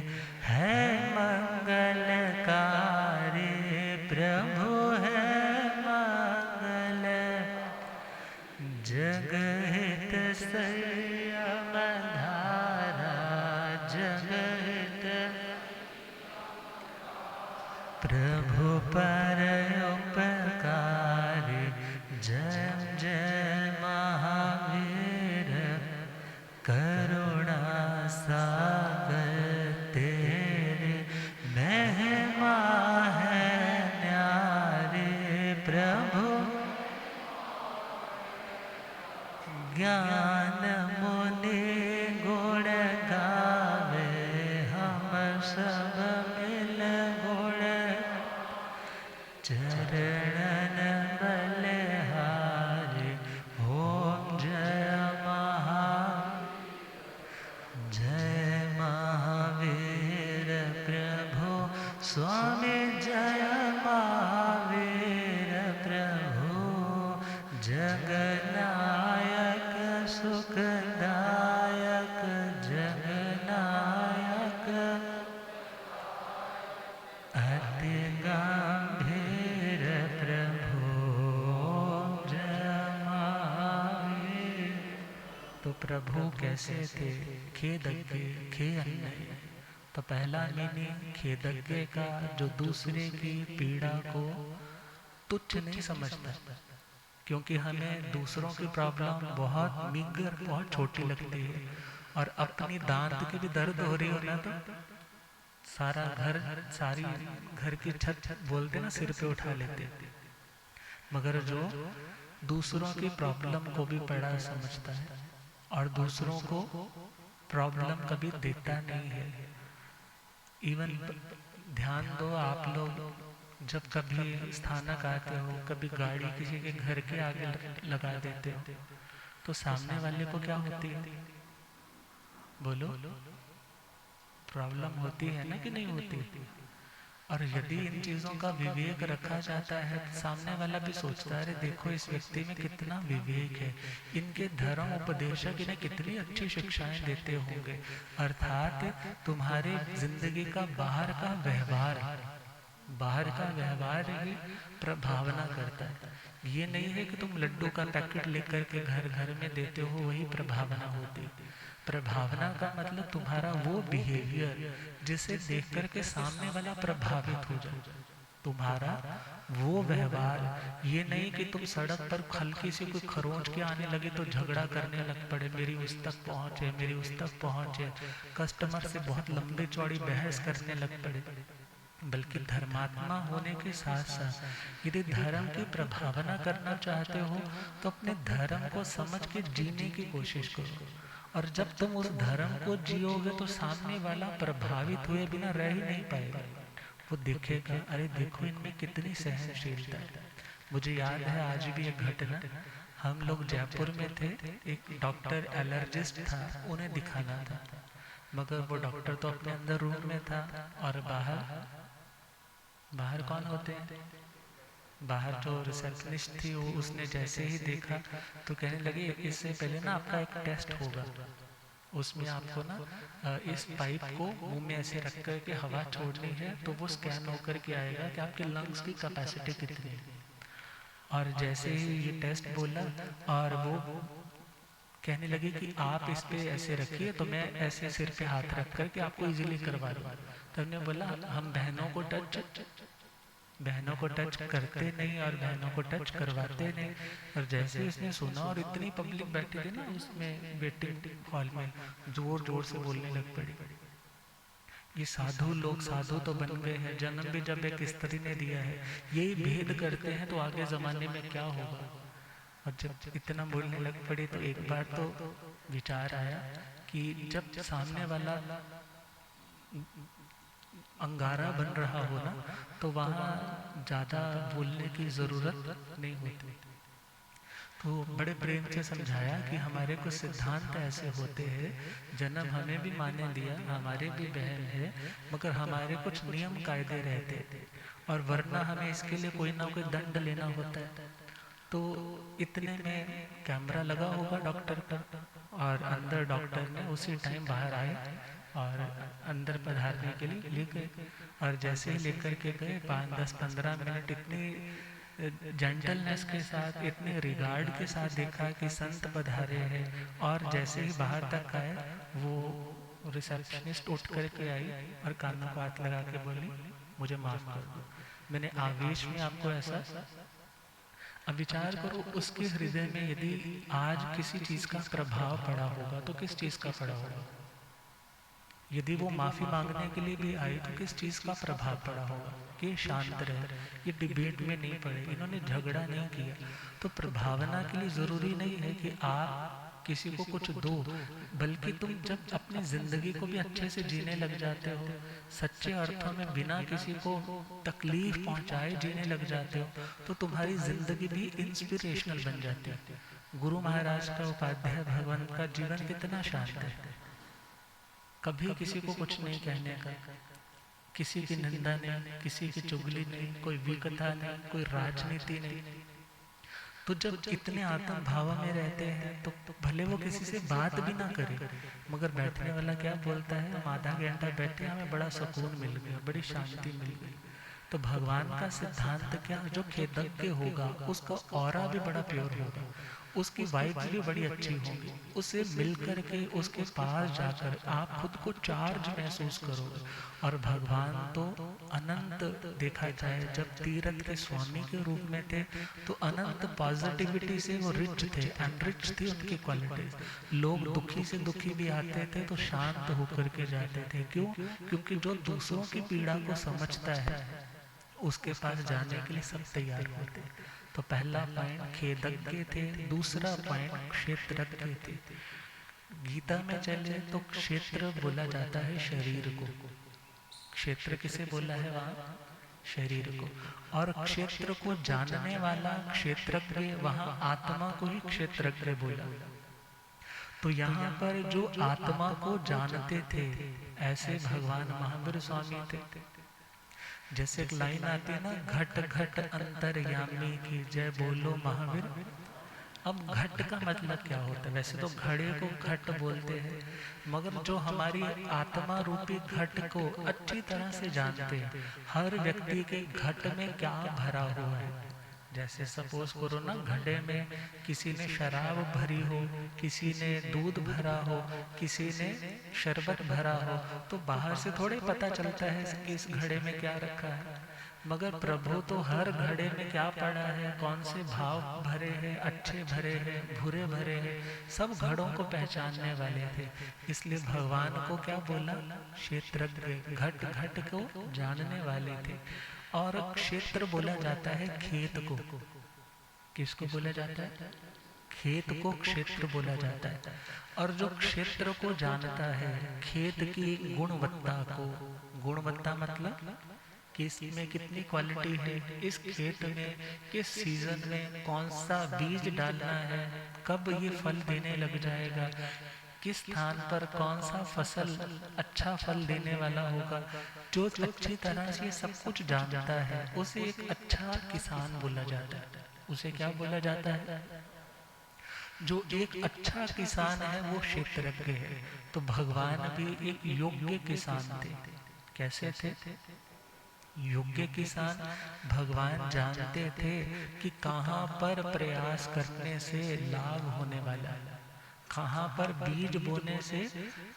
है मंगलकारी, प्रभु है मंगल जगहित संयम धारा, जगहित प्रभु पर उपकारी, जय जय महावीर, करुणा सागर तेरे महिमा है न्यारे, प्रभु ज्ञान मुनि गुण गावे, हम सब मिल गुण चरणन बलिहारी, ओम जय महावीर प्रभु स्वामी, जय महावीर प्रभु जगनायक सुखदायक, जगनायक अति गंभीर प्रभु जय महावीर। तो प्रभु कैसे थे? खेदज्ञ, खे अन्य। तो पहला मीनिंग खेदज्ञ का, जो दूसरे की पीड़ा को तुच्छ नहीं समझता, क्योंकि हमें दूसरों की प्रॉब्लम बहुत मीगर, बहुत छोटी लगती है। और अपनी दांत की भी दर्द हो रही हो ना, तो सारा घर, सारी घर की छत बोलते ना सिर पे उठा लेते। मगर जो दूसरों की प्रॉब्लम को भी बड़ा समझता है और दूसरों को प्रॉब्लम कभी देता नहीं है। इवन ध्यान दो, आप लोग जब कभी स्थानक आते हो, कभी गाड़ी किसी के घर के आगे लगा देते हो, तो सामने वाले को क्या होती है? बोलो। प्रॉब्लम होती है ना कि नहीं होती? और यदि इन चीजों का विवेक रखा जाता है तो सामने वाला भी सोचता है, अरे देखो इस व्यक्ति में कितना विवेक है, इनके धर्म उपदेशक इन्हें कितनी अच्छी शिक्षाएं देते होंगे। अर्थात तुम्हारे जिंदगी का बाहर का व्यवहार ही प्रभावना करता है। ये नहीं है कि तुम लड्डू का पैकेट लेकर के घर घर में देते हो वही प्रभावना होती। प्रभावना का मतलब तुम्हारा वो बिहेवियर जिसे देख करके सामने वाला प्रभावित हो जाए, तुम्हारा वो व्यवहार। ये नहीं कि तुम सड़क पर हल्की से कोई खरोंच के आने लगे तो झगड़ा करने लग पड़े, मेरी उस तक पहुंचे, मेरी उस तक पहुंचे, कस्टमर से बहुत लंबी चौड़ी बहस करने लग पड़े। बल्कि धर्मात्मा होने के साथ साथ यदि धर्म की प्रभावना करना चाहते हो तो अपने धर्म को समझ के जीने की कोशिश करो। और जब तुम उस धर्म को जियोगे तो सामने वाला प्रभावित हुए बिना रह ही नहीं पाएगा। वो देखेगा, अरे देखो इनमें कितनी सहनशीलता है। मुझे याद है आज भी एक घटना, हम लोग जयपुर में थे, एक डॉक्टर एलर्जिस्ट था, उन्हें दिखाना था, मगर वो डॉक्टर तो अपने अंदर रूम में था और बाहर कौन होते हैं? बाहर जो रिसेप्शनिस्ट थी वो उसने जैसे ही देखा तो कहने लगी इससे पहले ना आपका एक टेस्ट होगा, उसमें आपको ना इस पाइप को मुंह में ऐसे रख कर के हवा छोड़नी है, तो वो स्कैन होकर के आएगा कि आपके लंग्स की कैपेसिटी कितनी है। और जैसे ही ये टेस्ट बोला और वो कहने लगी कि आप इस पे ऐसे रखिए, तो मैं ऐसे सिर पे हाथ रख कर के आपको इजीली करवा दूँ। तो हमने बोला हम बहनों को टच करते नहीं और बहनों को टच करवाते नहीं। और जैसे ही उसने सुना और इतनी पब्लिक बैठी थी ना उसमें वेटिंग हॉल में, जोर जोर से बोलने लग पड़ी, ये साधु लोग साधु तो बन गए हैं, जन्म भी जब एक स्त्री ने दिया है, यही भेद करते हैं तो आगे जमाने में क्या होगा। और जब इतना बोलने लग पड़ी तो एक बार तो विचार आया कि जब सामने वाला अंगारा बन रहा हो ना, तो वहाँ ज़्यादा बोलने की ज़रूरत नहीं होती। तो बड़े प्रेम से समझाया कि हमारे कुछ सिद्धांत ऐसे होते हैं, जन्म हमें भी माने दिया, हमारे भी बहन है, मगर हमारे कुछ नियम कायदे रहते और वरना हमें इसके लिए कोई ना कोई दंड लेना होता है। तो इतने में कैमरा लगा होगा डॉक्टर का, और अंदर डॉक्टर ने उसी टाइम बाहर आए और अंदर पधारने के लिए ले गए। और जैसे ही लेकर के गए 5-10-15 मिनट इतनी जेंटलनेस के साथ, इतने रिगार्ड के साथ देखा कि संत पधारे हैं। और जैसे ही बाहर तक आए वो रिसेप्शनिस्ट उठ करके आई और कानों को हाथ लगा के बोली मुझे माफ़ कर दो, मैंने आवेश में आपको ऐसा। अब विचार करो उसके हृदय में यदि आज किसी चीज़ का प्रभाव पड़ा होगा तो किस चीज़ का पड़ा होगा। यदि वो माफ़ी मांगने के लिए भी आई तो किस चीज़ का प्रभाव पड़ा होगा कि शांत रहे, ये डिबेट में नहीं पड़े, इन्होंने झगड़ा नहीं किया। तो प्रभावना के लिए ज़रूरी नहीं है कि आप किसी को कुछ दो, बल्कि तुम जब अपनी ज़िंदगी को भी अच्छे से जीने लग जाते हो, सच्चे अर्थों में बिना किसी को तकलीफ पहुंचाए जीने लग जाते हो, तो तुम्हारी ज़िंदगी भी इंस्पिरेशनल बन जाती है। गुरु महाराज का उपाध्याय भगवान का जीवन कितना शांत है, कभी किसी को कुछ नहीं कहने का, किसी की निंदा नहीं, किसी की चुगली नहीं, कोई विकथा नहीं, कोई राजनीति नहीं। तो जब इतने आत्म भाव में रहते हैं तो भले वो किसी से बात भी ना करे, मगर बैठने वाला क्या बोलता है, हम आधा घंटा बैठे हमें बड़ा सुकून मिल गया, बड़ी शांति मिल गई। तो भगवान का सिद्धांत क्या, जो खेदज्ञ होगा उसका ऑरा भी बड़ा प्योर होगा, उसकी वाइब्स भी बड़ी अच्छी होगी, उससे मिलकर के उसके पास जाकर आप खुद को चार्ज महसूस करोगे। और भगवान तो अनंत, देखा जाए जब तीरथ के स्वामी के रूप में थे तो अनंत पॉजिटिविटी से वो रिच थे, एनरिच थी उनकी क्वालिटीज। लोग दुखी से दुखी भी आते थे तो शांत होकर के जाते थे। क्यों? क्योंकि जो दूसरों की पीड़ा को समझता है उसके पास जाने के लिए सब तैयार होते। तो पहला पॉइंट खेदज्ञ थे, दूसरा पॉइंट क्षेत्रज्ञ थे। गीता में चले तो क्षेत्र बोला जाता है शरीर को, क्षेत्र किसे बोला है वहाँ, शरीर को। और क्षेत्र को जानने वाला क्षेत्रज्ञ, वहाँ आत्मा को ही क्षेत्रज्ञ बोला। तो यहाँ पर जो आत्मा को जानते थे ऐसे भगवान महावीर स्वामी थे। जैसे एक लाइन आती है ना, घट घट अंतर्यामी की जय बोलो महावीर। अब घट का मतलब क्या होता है? वैसे तो घड़े को घट बोलते हैं, मगर जो हमारी आत्मा रूपी घट को अच्छी तरह से जानते हैं, हर व्यक्ति के घट में क्या भरा हुआ है। जैसे सपोज करो ना, घड़े में किसी ने शराब भरी हो, किसी ने दूध भरा हो, किसी ने शरबत भरा हो, तो बाहर से थोड़े पता चलता है कि इस घड़े में क्या रखा है। मगर प्रभु तो हर घड़े में क्या पड़ा है, कौन से भाव भरे हैं, अच्छे भरे हैं, बुरे भरे हैं, सब घड़ों को पहचानने वाले थे। इसलिए भगवान को क्या बोला, क्षेत्रज्ञ, घट घट को जानने वाले थे। और क्षेत्र बोला जाता है खेत को। किसको बोला जाता है? खेत को क्षेत्र बोला जाता है। और जो क्षेत्र को जानता है, खेत की गुणवत्ता को, गुणवत्ता मतलब कि इसमें कितनी क्वालिटी है, इस खेत में किस सीजन में कौन सा बीज डालना है, कब ये फल देने लग जाएगा, किस स्थान पर कौन सा फसल अच्छा फल देने वाला होगा, जो अच्छी तरह से सब कुछ जानता है, उसे एक अच्छा किसान बोला जाता है। उसे क्या बोला जाता है? जो एक अच्छा किसान है वो क्षेत्रज्ञ है। तो भगवान भी एक योग्य किसान थे। कैसे थे? योग्य किसान। भगवान जानते थे कि कहाँ पर प्रयास करने से लाभ होने वाला है, कहाँ पर बीज बोने से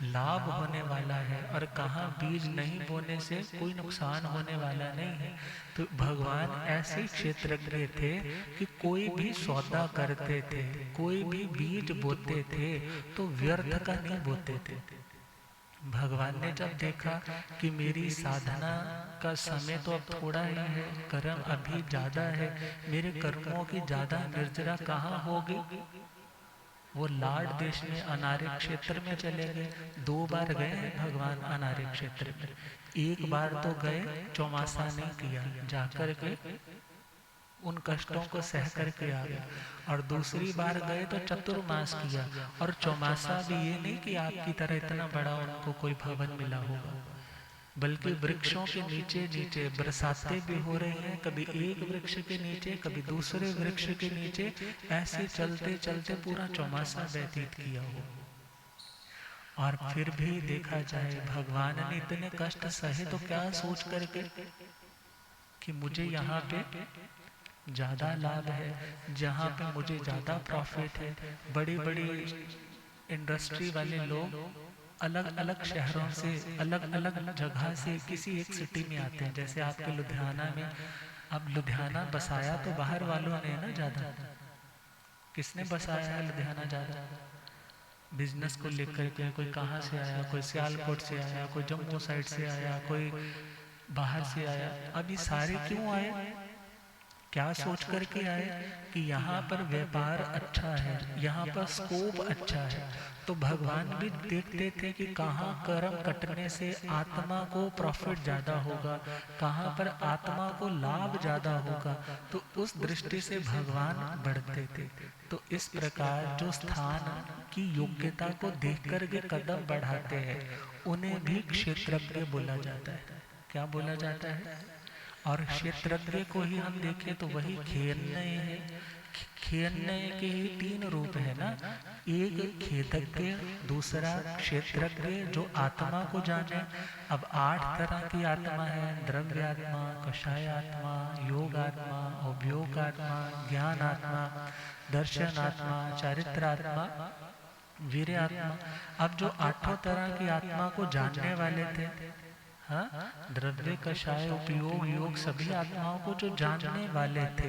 लाभ होने वाला है और कहाँ बीज नहीं बोने से कोई नुकसान होने वाला नहीं है। तो भगवान ऐसे क्षेत्रज्ञ थे कि कोई भी सौदा करते थे, कोई भी बीज बोते थे तो व्यर्थ का नहीं बोते थे। भगवान ने जब देखा कि मेरी साधना का समय तो अब थोड़ा ही है, कर्म अभी ज्यादा है, मेरे कर्मों की ज्यादा निर्जरा कहाँ होगी, वो लाड देश में अनार्य क्षेत्र में चले गए। 2 बार गए हैं भगवान अनार्य क्षेत्र में। एक बार तो गए, चौमासा नहीं किया, जाकर के उन कष्टों को सह करके आ गए। और दूसरी बार गए तो चतुर्मास किया, और चौमासा भी ये नहीं कि आपकी तरह इतना बड़ा उनको कोई भवन मिला होगा, बल्कि वृक्षों के नीचे नीचे बरसातें भी हो रही हैं, कभी एक वृक्ष के नीचे, कभी दूसरे वृक्ष के नीचे, ऐसे चलते चलते पूरा चौमासा व्यतीत किया हो। और फिर भी देखा जाए भगवान ने इतने कष्ट सहे तो क्या सोच करके कि मुझे यहाँ पे ज्यादा लाभ है, जहाँ पे मुझे ज्यादा प्रॉफिट है। बड़ी बड़ी इंडस्ट्री वाले लोग अलग अलग शहरों से, अलग अलग जगह से किसी एक सिटी में आते हैं। जैसे आपके लुधियाना में, अब लुधियाना बसाया तो बाहर वालों ने ना ज्यादा, किसने बसाया है लुधियाना ज्यादा? बिजनेस को लेकर के कोई कहाँ से आया, कोई सियालकोट से आया, कोई जम्मू साइड से आया, कोई बाहर से आया। अब ये सारे क्यों आए? क्या सोच करके आए कि यहाँ पर व्यापार अच्छा है, यहाँ पर स्कोप अच्छा है। तो भगवान भी देखते थे कि कहाँ कर्म कटने से आत्मा को प्रॉफिट ज्यादा होगा, कहाँ पर आत्मा को लाभ ज्यादा होगा, तो उस दृष्टि से भगवान बढ़ते थे। तो इस प्रकार जो स्थान की योग्यता को देख करके कदम बढ़ाते हैं, उन्हें भी क्षेत्रज्ञ बोला जाता है। क्या बोला जाता है? और क्षेत्रज्ञ को ही हम देखें तो वही खेन्नय है। खेन्नय के ही 3 रूप है ना, एक खेतज्ञ, दूसरा क्षेत्रज्ञ जो आत्मा को जाने। अब 8 तरह की आत्मा है, द्रव्य आत्मा, कषाय आत्मा, योग आत्मा, अवयोग आत्मा, ज्ञान आत्मा, दर्शन आत्मा, चारित्र आत्मा, वीर आत्मा। अब जो 8 तरह की आत्मा को जानने वाले थे, हाँ, द्रव्य कषाय उपयोग योग सभी आत्माओं को जो जानने वाले थे,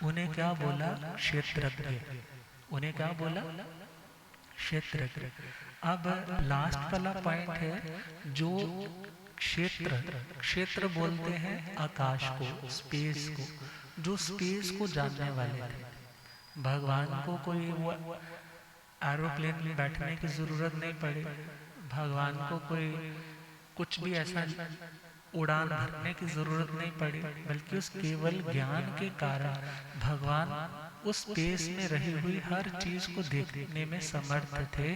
उन्हें क्या बोला? क्षेत्रज्ञ। उन्हें क्या बोला? क्षेत्रज्ञ। अब लास्ट वाला पॉइंट है, जो क्षेत्र, क्षेत्र बोलते हैं आकाश को, स्पेस को, जो स्पेस को जानने वाले थे। भगवान को कोई एरोप्लेन में बैठने की जरूरत नहीं पड़ी, भगवान को कोई कुछ भी ऐसा उड़ान भरने की जरूरत नहीं पड़ी, बल्कि उस केवल ज्ञान के कारण भगवान उस स्पेस में रही हुई हर चीज को देखने में समर्थ थे।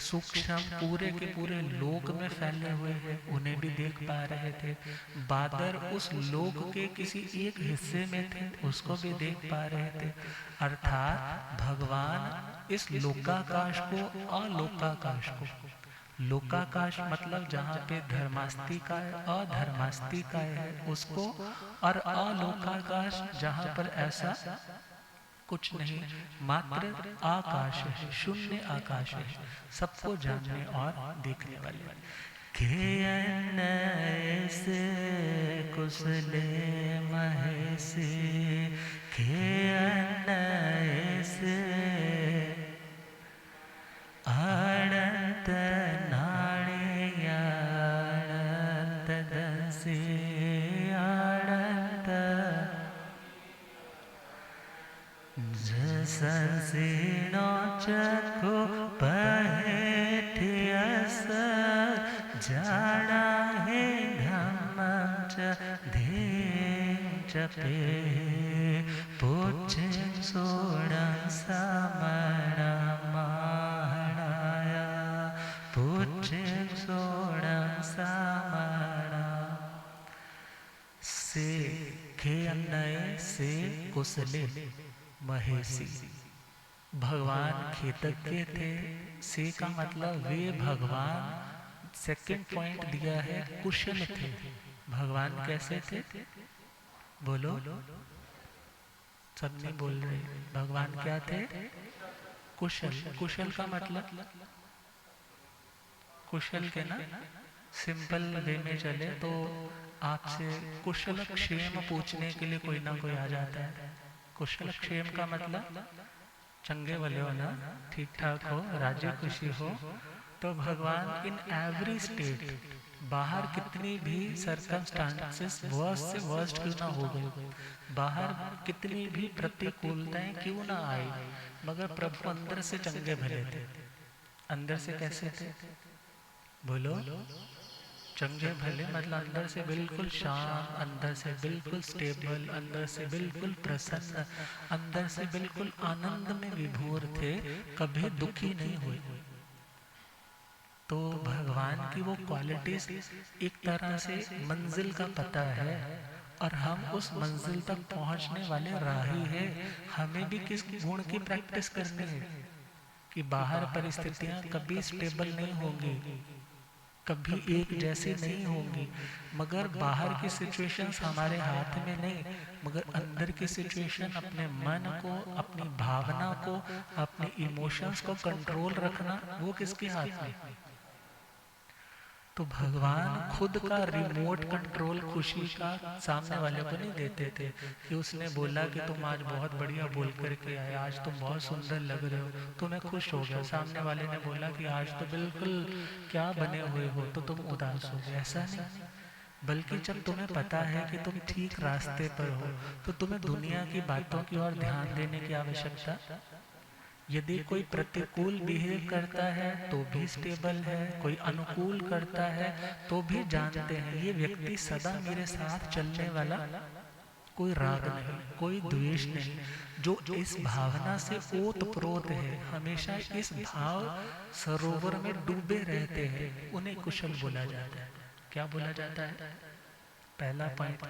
सूक्ष्म पूरे के पूरे लोक में फैले हुए हैं, उन्हें भी देख पा रहे थे। बादल उस लोक के किसी एक हिस्से में थे, उसको भी देख पा रहे थे। अर्थात भगवान इस लोकाकाश को, अलोकाकाश को, लोकाकाश मतलब जहाँ पे धर्मास्तिकाय अधर्मास्तिकाय है उसको, और अलोकाकाश जहाँ पर ऐसा कुछ नहीं, मात्र आकाश है, शून्य आकाश है, सबको जानने और देखने वाले। से कुशले महेसे, से आनंद नाड़ियानंद दसे, आनंद जसंसिनो चको पहेठियस, जाना है धम्मं च धीं जपे, पुच्छं सोणं समणं महणाया, कुशले महेशी। भगवान खेतज्ञ थे। से का मतलब वे भगवान, सेकंड पॉइंट दिया है कुशल थे। भगवान कैसे थे? बोलो, सब नहीं बोल रहे। भगवान क्या थे? कुशल। कुशल का मतलब कुशल के ना सिंपल वे में चले तो आपसे कुशल क्षेम पूछने के लिए कोई ना कोई आ जाता है। कुशल क्षेम का मतलब चंगे भले हो ना, ठीक ठाक हो, राजी खुशी हो। तो भगवान इन एवरी स्टेट, बाहर कितनी भी सरकमस्टांसेस वर्स्ट से वर्स्ट क्यों ना हो गई, बाहर कितनी भी प्रतिकूलताएं क्यों ना आई, मगर प्रभु अंदर से चंगे भले थे। अंदर से कैसे थे? बोलो, चंगे भले मतलब अंदर से बिल्कुल शांत, अंदर से बिल्कुल स्टेबल, अंदर से बिल्कुल प्रसन्न, अंदर से बिल्कुल आनंद में विभोर थे, कभी दुखी नहीं हुए। तो भगवान की वो क्वालिटीज एक तरह से मंजिल का पता है, और हम उस मंजिल तक पहुंचने वाले राही हैं। हमें भी किस गुण की प्रैक्टिस करनी है कि बाहर परिस्थितियां कभी स्टेबल नहीं होंगी, कभी एक जैसी नहीं होंगी, मगर बाहर की सिचुएशंस हमारे हाथ में नहीं, मगर अंदर की सिचुएशन, अपने मन को, अपनी भावना को, अपने इमोशंस को कंट्रोल रखना, वो किसके हाथ में? तो भगवान खुद का रिमोट कंट्रोल खुशी का सामने वाले को नहीं देते थे कि उसने बोला कि तुम आज बहुत बढ़िया बोल करके आए, आज तुम बहुत सुंदर लग रहे हो, तो मैं खुश हो गया। सामने वाले ने बोला कि आज तो बिल्कुल क्या बने हुए हो, तो तुम उदास हो गए। ऐसा नहीं, बल्कि जब तुम्हें पता है कि तुम ठीक रास्ते पर हो, तो तुम्हें दुनिया की बातों की ओर ध्यान देने की आवश्यकता। यदि कोई प्रतिकूल बिहेव करता है तो भी स्टेबल है, कोई अनुकूल करता है तो भी जानते हैं ये व्यक्ति सदा मेरे साथ चलने वाला, कोई राग नहीं, कोई द्वेष नहीं, जो इस भावना से ओतप्रोत है, हमेशा इस भाव सरोवर में डूबे रहते हैं, उन्हें कुशल बोला जाता है। क्या बोला जाता है? पहला पॉइंट,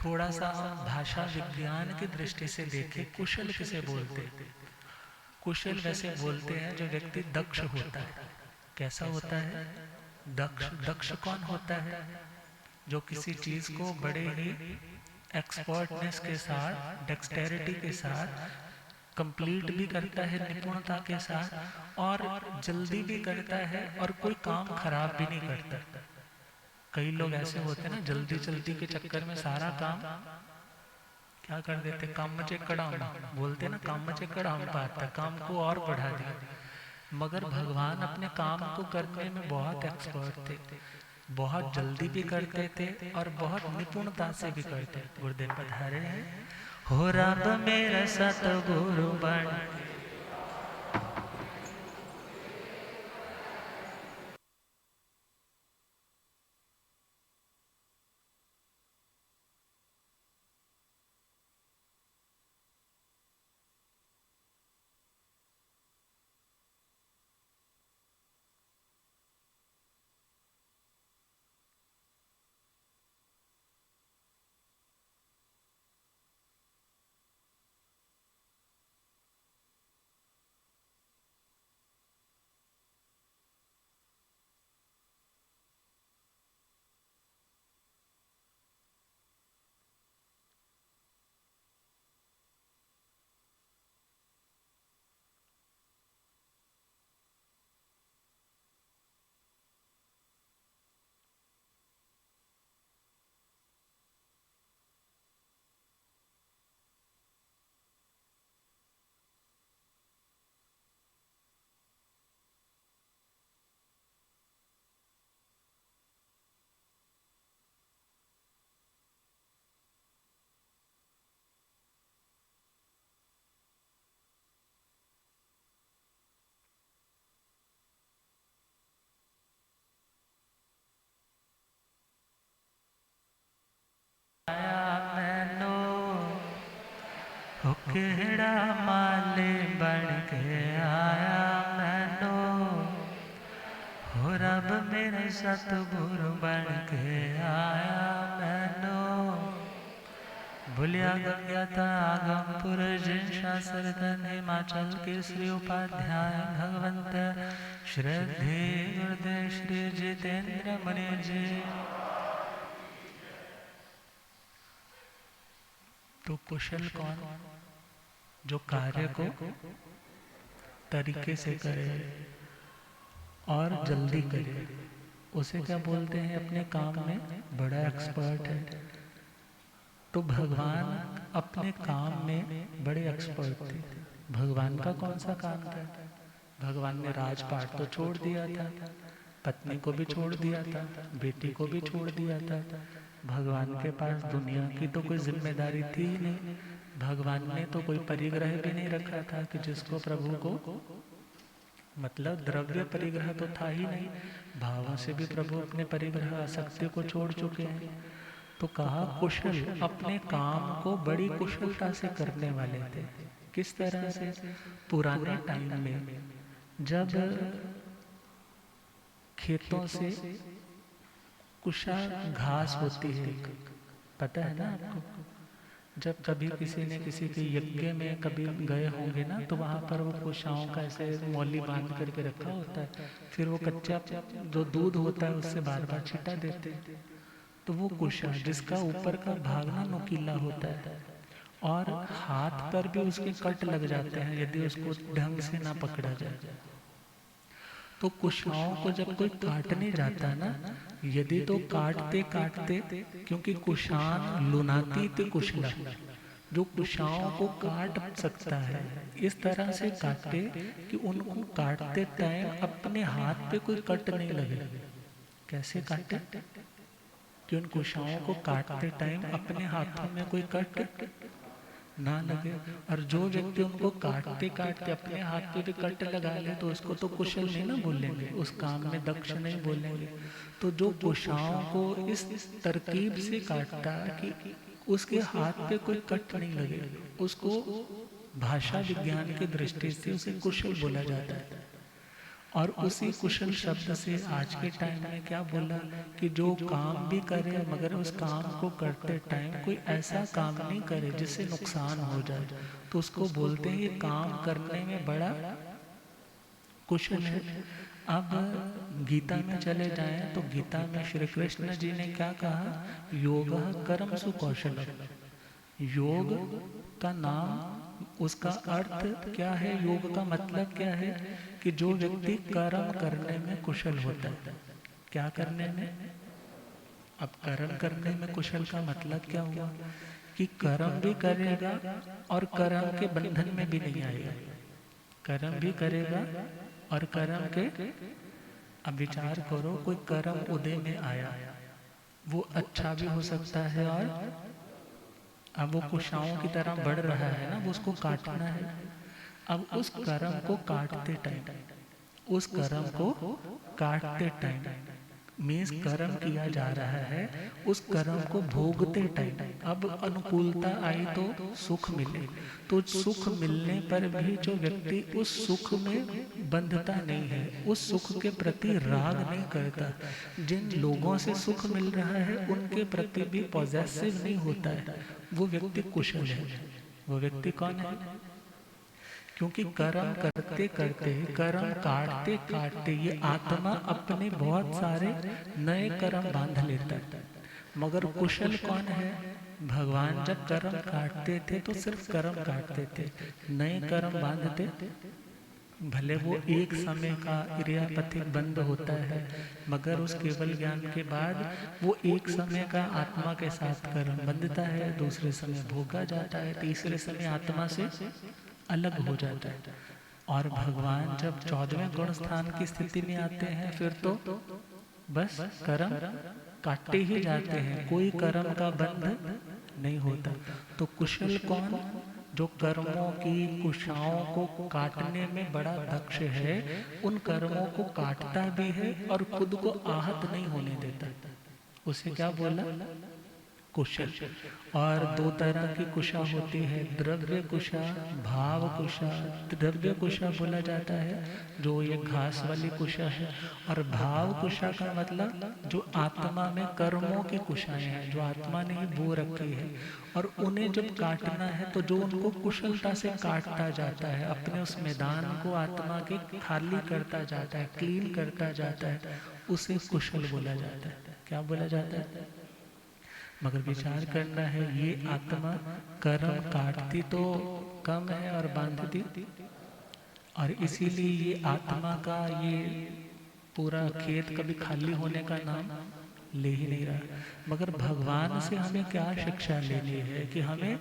थोड़ा सा हम भाषा विज्ञान की दृष्टि से देखें, कुशल किसे बोलते हैं? कुशल वैसे बोलते हैं जो व्यक्ति दक्ष होता है। कैसा होता है? दक्ष। दक्ष कौन होता है? जो किसी चीज को बड़े ही एक्सपर्टनेस के साथ, डेक्सटेरिटी के साथ कंप्लीट भी करता है, निपुणता के साथ, और जल्दी भी करता है, और कोई काम खराब भी नहीं करता। कई लोग ऐसे होते हैं ना, जल्दी जल्दी के चक्कर में सारा काम क्या कर देते, काम चेकड़ाम बोलते ना, काम चेकड़ाम पाता, काम को और बढ़ा दिया। मगर भगवान अपने काम को करने में बहुत एक्सपर्ट थे, बहुत जल्दी भी करते थे और बहुत निपुणता से भी करते। गुरुदेव पधारे हैं। हो रब मेरा सतगुरु बन, मैनो केड़ा माले बन के आया मैनो, हो रब मेरे सतगुरु बन के आया मैनो, भूलिया गम ज्ञाता आगम पुरजिन शास्त्रतन हिमाचल केसरी उपाध्याय भगवंत श्रद्धे गुरुदेव श्री जितेंद्र मुनि जी। तो कुशल कौन? जो कार्य को तरीके से करे और जल्दी करे, उसे क्या बोलते हैं? अपने काम में बड़ा एक्सपर्ट है। तो भगवान अपने काम में बड़े एक्सपर्ट थे। भगवान का कौन सा काम था? भगवान ने राजपाट तो छोड़ दिया था, पत्नी को भी छोड़ दिया था, बेटी को भी छोड़ दिया था। भगवान के पास दुनिया की तो कोई जिम्मेदारी थी ही नहीं। भगवान ने तो कोई परिग्रह भी नहीं रखा था कि जिसको प्रभु को, मतलब द्रव्य परिग्रह तो था ही नहीं। भावों से भी प्रभु अपने परिग्रह आसक्ति को छोड़ चुके हैं। तो कहा कुशल, अपने काम को बड़ी कुशलता से करने वाले थे। किस तरह से? पुराने टाइम में जब खेतों से कुशा घास होती है, पता है ना आपको? जब कभी किसी ने किसी के यज्ञ में कभी गए होंगे ना, तो वहाँ पर वो कुशाओं का ऐसे मौली बांध करके रखा होता है। फिर वो कच्चा जो दूध होता है उससे बार बार छिटा देते हैं। तो वो कुशा जिसका ऊपर का भाग ना नुकीला होता है और हाथ पर भी उसके कट लग जाते हैं यदि उसको ढंग से ना पकड़ा जाए। तो कुशाओं को जब कोई काटने जाता ना, यदि तो काटते काटते, क्योंकि कुशान लुनाती थे कुशला, जो कुशाओं को काट सकता है इस तरह से काटे कि उनको काटते टाइम अपने हाथ पे कोई कट नहीं लगे। कैसे काटे? कि उन कुशाओं को काटते टाइम अपने हाथों में कोई कट ना लगे। और जो व्यक्ति उनको काटते काटते अपने हाथ पे भी कट लगा ले तो उसको तो कुशल नहीं ना बोलेंगे, उस काम में दक्ष नहीं बोलेंगे। तो जो कुशाओं को इस तरकीब से काटता कि उसके हाथ पे कोई कट नहीं लगे, उसको भाषा विज्ञान की दृष्टि से उसे कुशल बोला जाता है। और उसी कुशल शब्द से आज के टाइम में क्या बोला कि जो काम भी करे मगर उस काम को करते टाइम कोई ऐसा काम नहीं करे जिससे नुकसान हो जाए, तो उसको बोलते हैं ये काम करने में बड़ा कुशल है। अब गीता में चले जाएं तो गीता में श्री कृष्ण जी ने क्या कहा? योग कर्म सुकौशलम। योग का नाम, उसका अर्थ क्या है? योग का मतलब क्या है? कि जो व्यक्ति कर्म करने में कुशल होता है। क्या करने में? अब कर्म करने में कुशल का मतलब क्या हुआ? कि कर्म भी करेगा और कर्म के बंधन में भी नहीं आएगा। कर्म भी करेगा और कर्म के, अब विचार करो, कोई कर्म उदय में आया, वो अच्छा भी हो सकता है और अब वो कुशाओं की तरह बढ़ रहा है ना, वो उसको काटना है। अब उस कर्म को काटते टाइम, उस कर्म को काटते टाइम मीन्स कर्म किया जा रहा है, उस कर्म को भोगते टाइम अब अनुकूलता आई तो सुख मिले, तो सुख मिलने पर भी जो व्यक्ति उस सुख में बंधता नहीं है, उस सुख के प्रति राग नहीं करता, जिन लोगों से सुख मिल रहा है उनके प्रति भी पॉजेसिव नहीं होता है, वो व्यक्ति कुशल है। वो व्यक्ति कौन है? क्योंकि कर्म करते करते, कर्म काटते काटते ये आत्मा अपने बहुत सारे नए कर्म बांध लेता है। मगर कुशल कौन है? भगवान जब कर्म काटते थे तो सिर्फ कर्म काटते थे, नए कर्म बांधते। भले वो एक समय का क्रियापथिक बंद होता है, मगर उस केवल ज्ञान के बाद वो एक समय का आत्मा के साथ कर्म बंधता है, दूसरे समय भोगा जाता है, तीसरे समय आत्मा से अलग हो जाता है। और भगवान जब 14वें गुण स्थान की स्थिति में आते हैं फिर तो बस कर्म काटते ही जाते हैं, कोई कर्म का बंध नहीं होता। तो कुशल कौन? जो कर्मों की कुशाओं को काटने में बड़ा दक्ष है, उन कर्मों को काटता भी है और खुद को आहत नहीं होने देता। उसे क्या बोला? कुशल। और दो तरह की कुशा होती है, द्रव्य कुशा, भाव कुशा। द्रव्य कुशा बोला जाता है जो ये घास वाली कुशा है, और भाव कुशा का मतलब जो आत्मा में कर्मों की कुशाएं हैं, जो आत्मा ने ही बो रखी है, और उन्हें जब काटना है तो जो उनको कुशलता से काटता जाता है, अपने उस मैदान को आत्मा के खाली करता जाता है, क्लीन करता जाता है, उसे कुशल बोला जाता है। क्या बोला जाता है? मगर विचार करना है, ये आत्मा कर्म काटती तो कम है और बांधती, और इसीलिए ये आत्मा का ये पूरा खेत कभी खाली होने का नाम ले ही नहीं रहा। मगर भगवान से हमें क्या शिक्षा लेनी है कि हमें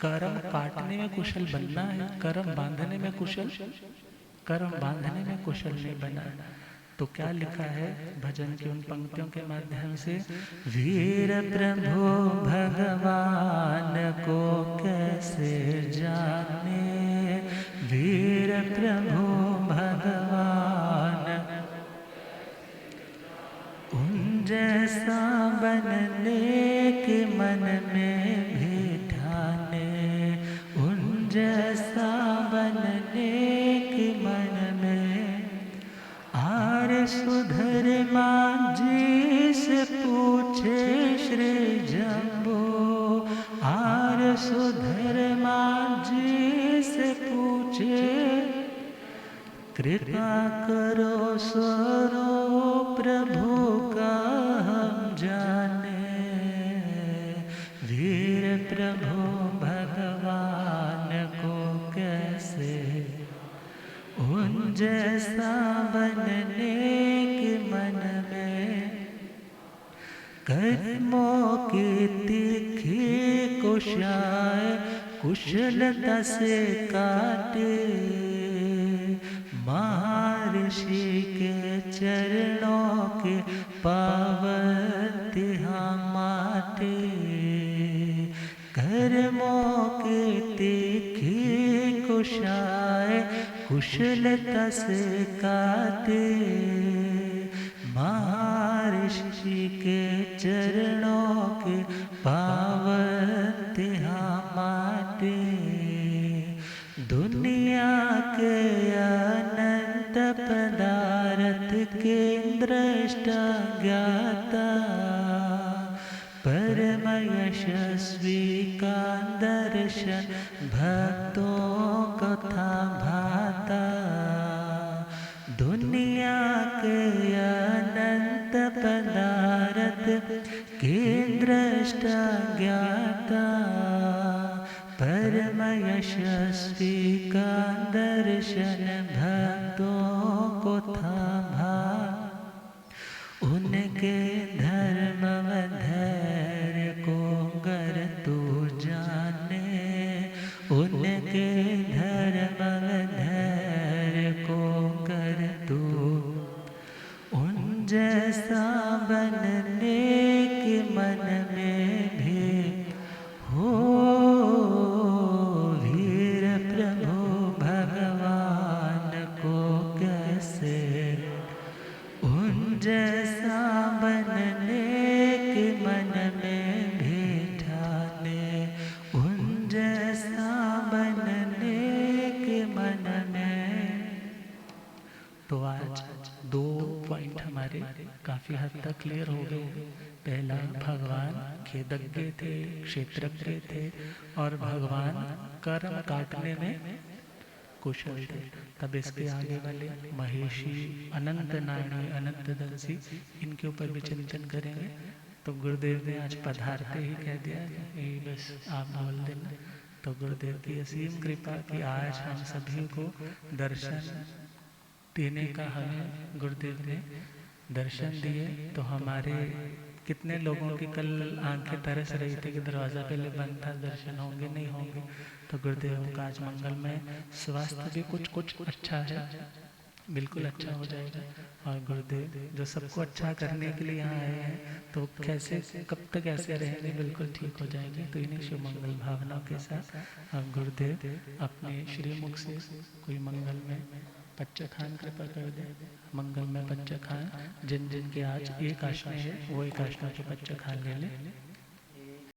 कर्म काटने में कुशल बनना है, कर्म बांधने में कुशल, कर्म बांधने में कुशल नहीं बना। तो क्या लिखा है भजन की उन पंक्तियों के माध्यम से? वीर प्रभु भगवान को कैसे जाने, वीर प्रभु भगवान उन जैसा बनने के मन में भी ठाने, उन जैसा बनने के मन में। आर सुधर मांझी से पूछे श्री जम्बो, आर सुधर मांझी से पूछे, कृपा करो स्वरूप प्रभु का हम जाने, वीर प्रभु भगवान को कैसे उन जैसा बनने के मन में। कर्मों की तीखी कुशाएं कुशलता से काटे, महर्षि के चरणों के पावन तिहाँ माटे, कर्मों की तीखी कुशाएं कुशलता से काटे, महर्षि के चरणों के पावन तिहाँ माटे। दुनिया के अनंत पदार्थ के दृष्टा ज्ञाता, परम यशस्वी का दर्शन भक्तों को था भाता। दुनिया के अनंत पदार्थ के दृष्टा ज्ञाता, परम यशस्वी का दर्शन भक्तों को था भाता। उनके धर्म व धैर्य को गर तू जाने, उनके धर्म व धैर्य को गर तू उन जैसा बनने के मन में भी हो, वीर प्रभु भगवान को कैसे उन जैसा बनने के मन में भी ठाने, उन जैसा बनने के मन में। तो आज दो पॉइंट हमारे काफी हद तक क्लियर हो गए। पहला, भगवान खेदज्ञ थे, क्षेत्रज्ञ थे, और भगवान कर्म काटने में कुशल थे। तब इसके आगे वाले महेशी, अनंत नाणी, अनंत दंसी, इनके ऊपर भी चिंतन करेंगे। तो गुरुदेव ने आज पधारते ही कह दिया कि बस आप बोल देना। तो गुरुदेव की असीम कृपा कि आज हम सभी को दर्शन देने का हमें गुरुदेव ने दर्शन दिए। तो हमारे कितने लोगों की कल आंखें तरस रही थी कि दरवाज़ा पहले बंद था, दर्शन होंगे नहीं होंगे। तो गुरुदेव का आज मंगल में स्वास्थ्य भी कुछ अच्छा है, बिल्कुल अच्छा हो जाएगा। और गुरुदेव जो सबको अच्छा करने के लिए यहाँ आए हैं, तो कैसे कब तक ऐसे रहेंगे, बिल्कुल ठीक हो जाएंगे। तो इन्हीं शुभ मंगल भावनाओं के साथ अब गुरुदेव अपने श्रीमुख से कोई मंगल में पच्चखान कृपा कर दे। मंगल में पच्चखान जिन जिन के आज एक आशा है वो एक आशा के पच्चखान ले ले।